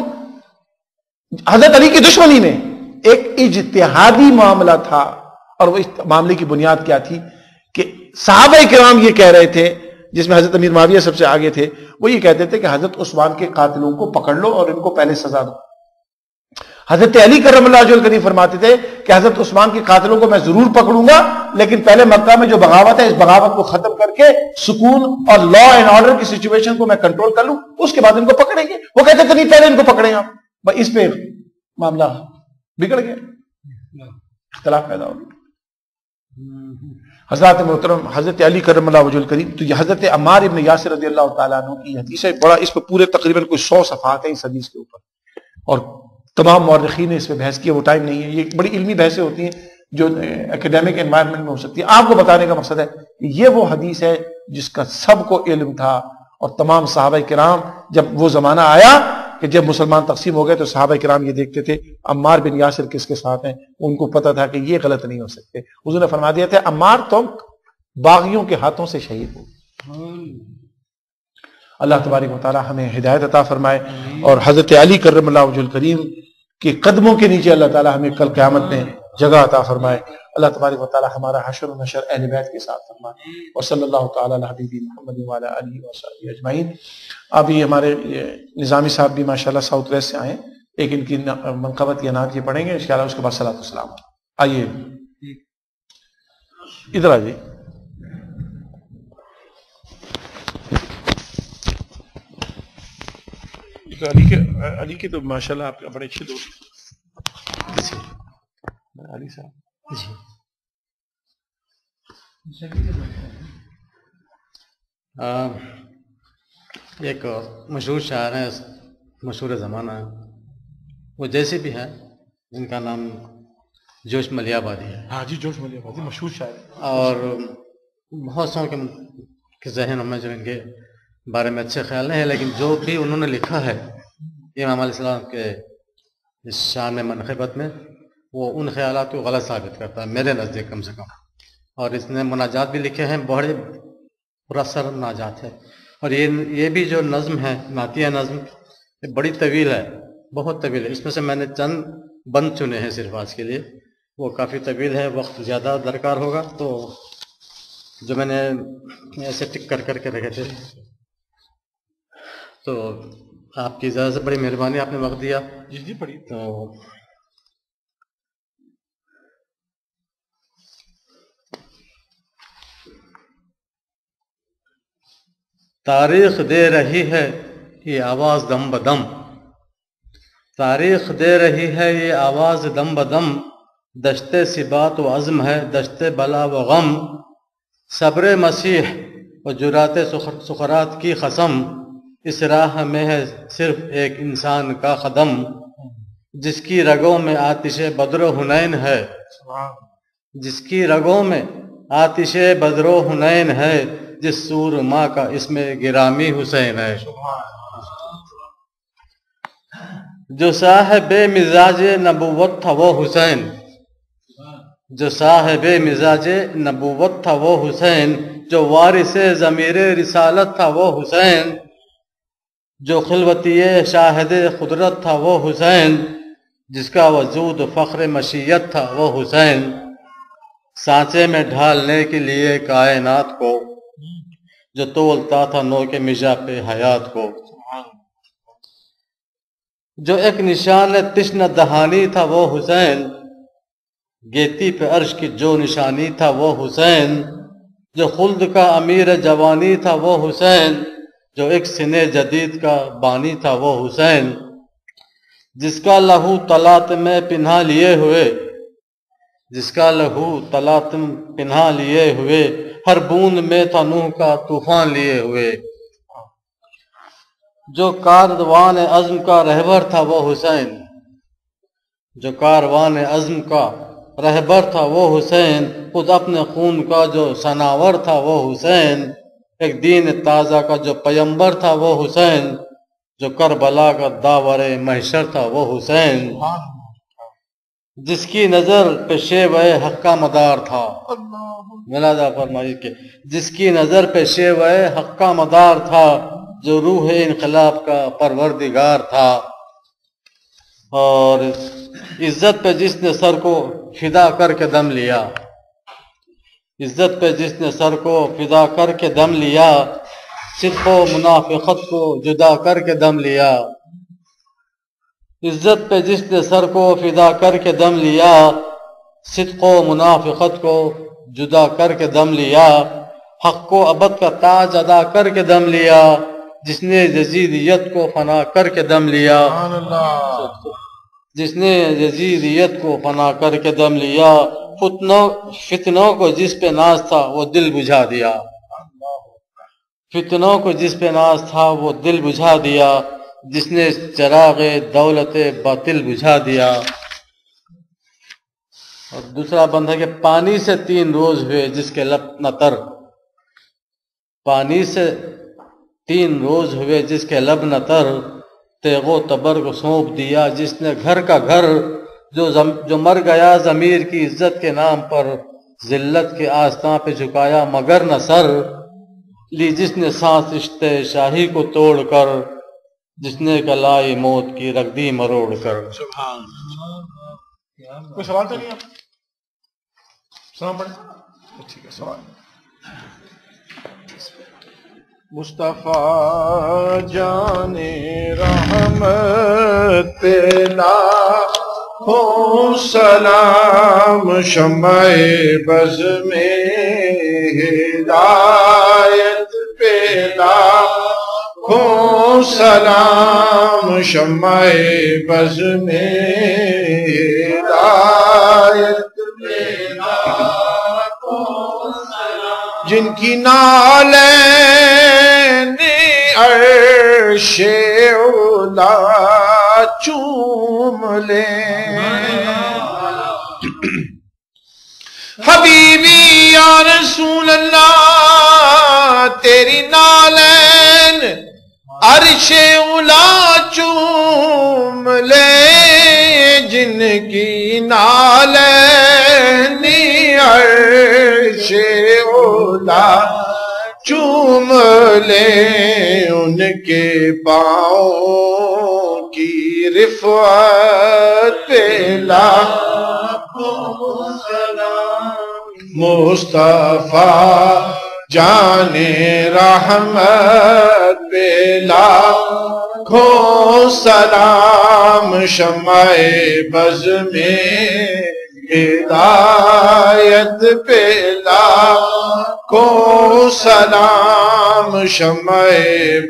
حضرت علی کی دشمنی میں ایک اجتہادی معاملہ تھا. اور وہ اس معاملے کی بنیاد کیا تھی کہ صحابہ کرام یہ کہہ رہے تھے, جس میں حضرت امیر معاویہ سب سے آگے تھے, وہ یہ کہتے تھے کہ حضرت عثمان کے قاتلوں کو پکڑ لو اور ان کو پہلے سزا دو. حضرت علی کرم اللہ وجہ الکریم فرماتے تھے کہ حضرت عثمان کے قاتلوں کو میں ضرور پکڑوں گا, لیکن پہلے مکہ میں جو بغاوت ہے اس بغاوت کو ختم کر کے سکون اور لا اینڈ آرڈر کی سچویشن کو میں کنٹرول کر لوں, اس کے بعد ان کو پکڑیں گے. وہ کہتے تھے نہیں, پہلے ان کو پکڑیں آپ. بھائی اس پہ معاملہ بگڑ گیا, اختلاف پیدا ہو گیا. حضرات محترم, حضرت علی کرم اللہ وجہ الکریم, تو یہ حضرت عمار ابن یاسر رضی اللہ تعالیٰ عنہ کی حدیث ہے. بڑا اس پہ پورے تقریباً کوئی 100 صفحات ہیں اس حدیث کے اوپر, اور تمام مورخین نے اس پہ بحث کی، وہ ٹائم نہیں ہے، یہ بڑی علمی بحثیں ہوتی ہیں جو اکیڈیمک انوائرمنٹ میں ہو سکتی ہے. آپ کو بتانے کا مقصد ہے کہ یہ وہ حدیث ہے جس کا سب کو علم تھا، اور تمام صحابہ کرام جب وہ زمانہ آیا کہ جب مسلمان تقسیم ہو گئے تو صحابہ کرام یہ دیکھتے تھے عمار بن یاسر کس کے ساتھ ہیں، ان کو پتہ تھا کہ یہ غلط نہیں ہو سکتے. حضور نے فرما دیا تھا عمار تم باغیوں کے ہاتھوں سے شہید ہو. اللہ تبارک و تعالی ہمیں ہدایت عطا فرمائے، اور حضرت علی کرم اللہ وجہ الکریم کے قدموں کے نیچے اللہ تعالی ہمیں کل قیامت میں جگہ عطا فرمائے. اللہ تبارک و تعالی ہمارا حشر و نشر اہل بیت کے ساتھ فرمائے. اور صلی اللہ تعالی علی حبیبی محمد وعلی آلہ وصحبہ اجمعین. ابھی ہمارے نظامی صاحب بھی ماشاءاللہ ساؤتھ ویسٹ سے آئے، ایک ان کی منقبت یا نعت یہ پڑھیں گے انشاءاللہ، اس کے بعد صلاۃ والسلام. آئیے ادھر آ جائیے. علی کے تو ماشاءاللہ آپ کا بڑے اچھے دوست علی صاحب جی. ایک مشہور شاعر ہیں، مشہور زمانہ ہے، وہ جیسے بھی ہیں، ان کا نام جوش ملیح آبادی ہے. ہاں جی، جوش ملیح آبادی مشہور شاعر ہے، اور بہت سو کے ذہن میں جو ان کے بارے میں اچھے خیال نہیں ہے، لیکن جو بھی انہوں نے لکھا ہے امام علیہ السلام کے اس شان منقبت میں، وہ ان خیالات کو غلط ثابت کرتا ہے میرے نزدیک کم سے کم. اور اس نے مناجات بھی لکھے ہیں، بڑے پراسر مناجات ہے. اور یہ بھی جو نظم ہے، نعتیہ نظم، یہ بڑی طویل ہے، بہت طویل ہے. اس میں سے میں نے چند بند چنے ہیں صرف آج کے لیے، وہ کافی طویل ہے، وقت زیادہ درکار ہوگا، تو جو میں نے ایسے ٹک کر کے رکھے تھے. تو آپ کی اجازت سے بڑی مہربانی، آپ نے وقت دیا. جی پڑھی. تو تاریخ دے رہی ہے یہ آواز دم بدم، تاریخ دے رہی ہے یہ آواز دم بدم، دشتے ثبات و عزم ہے دشتے بلا و غم، صبر مسیح و جرات سخرات کی قسم، اس راہ میں ہے صرف ایک انسان کا قدم، جس کی رگوں میں آتش بدر و حنین ہے، جس کی رگوں میں آتش بدر و حنین ہے، جس سور ماں کا اس میں گرامی حسین ہے، جو صاحب مزاج نبوت تھا وہ حسین، جو صاحب مزاج نبوت تھا وہ حسین، جو وارث ضمیر رسالت تھا وہ حسین، جو خلوتی شاہد قدرت تھا وہ حسین، جس کا وجود فخر مشیت تھا وہ حسین، سانچے میں ڈھالنے کے لیے کائنات کو، جو تولتا تھا نو کے مجا پہ حیات کو، جو ایک نشان تشن دہانی تھا وہ حسین، گیتی پہ عرش کی جو نشانی تھا وہ حسین، جو خلد کا امیر جوانی تھا وہ حسین، جو ایک سنے جدید کا بانی تھا وہ حسین، جس کا لہو طلاتم میں پنہا لیے ہوئے، جس کا لہو طلاتم پنہا لیے ہوئے، ہر بوند میں تھا نوح کا طوفان لیے ہوئے، جو کاروان عزم کا رہبر تھا وہ حسین، جو کاروان عزم کا رہبر تھا وہ حسین، خود اپنے خون کا جو سناور تھا وہ حسین، ایک دین تازہ کا جو پیمبر تھا وہ حسین، جو کربلا کا داور محشر تھا وہ حسین، جس کی نظر پہ شیوہ حق کا مدار تھا، ملادہ فرمائیے کہ جس کی نظر پہ شیوہ حق کا مدار تھا، جو روح انقلاب کا پروردگار تھا، اور عزت پہ جس نے سر کو فدا کر کے دم لیا، عزت پہ جس نے سر کو فدا کر کے دم لیا، صدق و منافقت کو جدا کر کے دم لیا، عزت پہ جس نے سر کو فدا کر کے دم لیا، صدق و منافقت کو جدا کر کے دم لیا، حق کو ابد کا تاج ادا کر کے دم لیا، جس نے یزیدیت کو فنا کر کے دم لیا، جس نے یزیدیت کو فنا کر کے دم لیا، فتنوں کو جس پہ ناز تھا وہ دل بجھا دیا، فتنوں کو جس پہ ناز تھا وہ دل بجھا دیا، جس نے چراغ دولت باطل بجھا دیا. اور دوسرا بند ہے کہ پانی سے 3 روز ہوئے جس کے لب نہ تر. پانی سے 3 روز ہوئے جس کے لب نہ تر. تیغ و تبر کو سونپ دیا جس نے گھر کا گھر. جو مر گیا ضمیر کی عزت کے نام پر. ذلت کے آستاں پہ جھکایا مگر نہ سر. لی جس نے سانس رشتے شاہی کو توڑ کر. جس نے کلائی موت کی رکھ دی مروڑ کر. سبحان. کوئی سوال تو نہیں آپ سلام پڑھیں؟ ٹھیک ہے. سوال مصطفیٰ جان رحمت پہ لاکھوں سلام. شمع بز میں ہدایت پہ لاکھوں سلام. شمع بز میں ہدایت پہ لاکھوں سلام. جن کی نالین عرش اولا چوم لیں. حبیبی یا رسول اللہ تیری نالین عرش اولا چوم لیں. جن کی نالین عرش اولا چوم لیں. ان کے پاؤں کی رفعت پہ لاکھوں سلام. مصطفیٰ جان رحمت پہ لاکھوں سلام. شمع بز میں ہدایت پہ لاکھوں سلام. شمع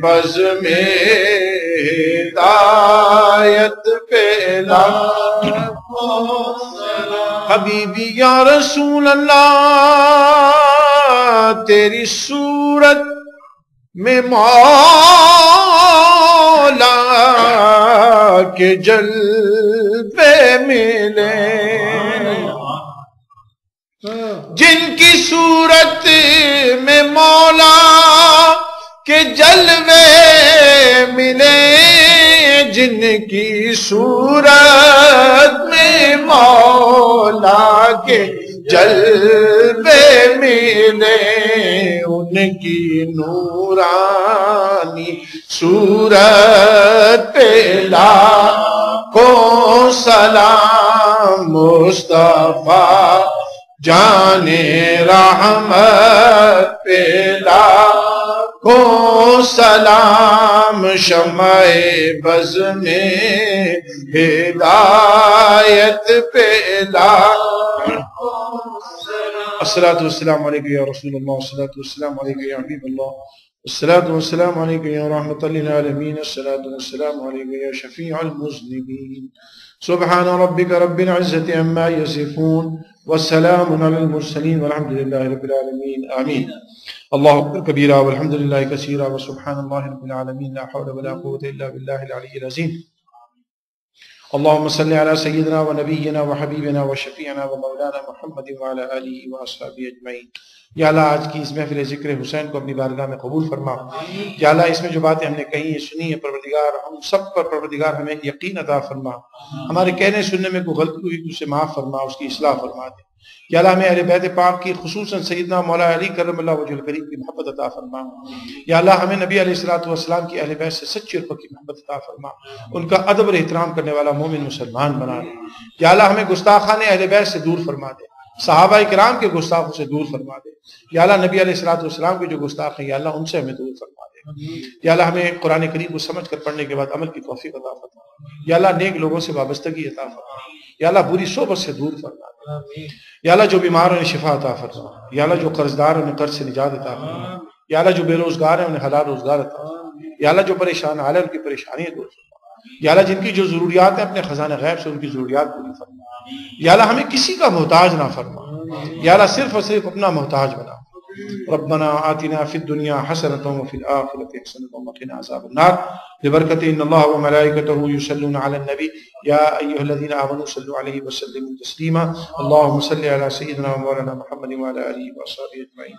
بز میں ہدایت پہ لاکھوں سلام. حبیبی یا رسول اللہ تیری صورت میں مولا کے جلوے ملے. جن کی صورت میں مولا کے جلوے ملے. جن کی صورت میں مولا کے جلوے ملے. ان کی نورانی صورت پہ لاکھوں سلام. مصطفیٰ جان رحمت پہ لاکھوں سلام. شمع بز میں ہدایت پہ لاکھوں سلام. الصلاۃ والسلام علیکم یا رسول اللہ. الصلاۃ والسلام علیکم یا حبیب اللہ. الصلاۃ والسلام علیکم یا رحمۃ للعالمین. الصلاۃ والسلام علیکم یا شفیع المذنبین. سبحان ربک رب العزة عما یصفون والسلام علی المرسلین والحمد للہ رب العالمین. آمین. اللہ اکبر کبیرہ والحمد للہ کثیرہ وسبحان اللہ رب العالمین. لا حول ولا قوة الا باللہ العلی العظیم. اللہم صلی علی سیدنا و نبینا و حبیبنا و شفیعنا و مولانا محمد وعلی آلہ و اصحابہ اجمعین. یا اللہ آج کی اس محفل ذکر حسین کو اپنی بارگاہ میں قبول فرما. یا اللہ اس میں جو باتیں ہم نے کہی ہیں سنی ہیں پروردگار ہم سب پر پروردگار ہمیں یقین عطا فرما. ہمارے کہنے سننے میں کوئی غلطی ہوئی تو اسے معاف فرما, اس کی اصلاح فرما دے. یا اللہ ہمیں اہل بیت پاک کی خصوصاً سیدنا مولا علی کرم اللہ وجہ الکریم کی محبت عطا فرما. یا اللہ ہمیں نبی علیہ السلام کی اہل بیت سے سچی اور پکی محبت عطا فرما. ان کا ادب اور احترام کرنے والا مومن مسلمان بنا دے. یا اللہ ہمیں گستاخان اہل بیت سے دور فرما دے. صحابہ کرام کے گستاخوں سے دور فرما دے. یا اللہ نبی علیہ السلام کے جو گستاخ ہیں یا اللہ ان سے ہمیں دور فرما دے. یا اللہ ہمیں قرآن کریم کو سمجھ کر پڑھنے کے بعد عمل کی توفیق عطا فرما. یا اللہ نیک لوگوں سے وابستگی عطا فرما. یا اللہ بری صحبت سے دور فرما. یا اللہ جو بیمار ہیں شفا عطا فرما. یا اللہ جو قرضدار ہیں انہیں قرض سے نجات عطا فرما. یا اللہ جو بے روزگار ہیں انہیں حلال روزگار عطا فرما. یا اللہ جو پریشان حال ہے ان کی پریشانیاں دور فرما. یا اللہ جن کی جو ضروریات ہیں اپنے خزانہ غیب سے ان کی ضروریات پوری فرما. یا اللہ ہمیں کسی کا محتاج نہ فرما. یا اللہ صرف اور صرف اپنا محتاج بنا. ربنا آتنا فی الدنیا حسنۃ وفی الآخرۃ حسنۃ وقنا عذاب النار ببرکۃ ان اللہ وملائکتہ یصلون علی النبی یا ایھا الذین آمنوا صلوا علیہ وسلموا تسلیما اللهم صل علی سیدنا و مولانا محمد وعلی آلہ وصحبہ اجمعین.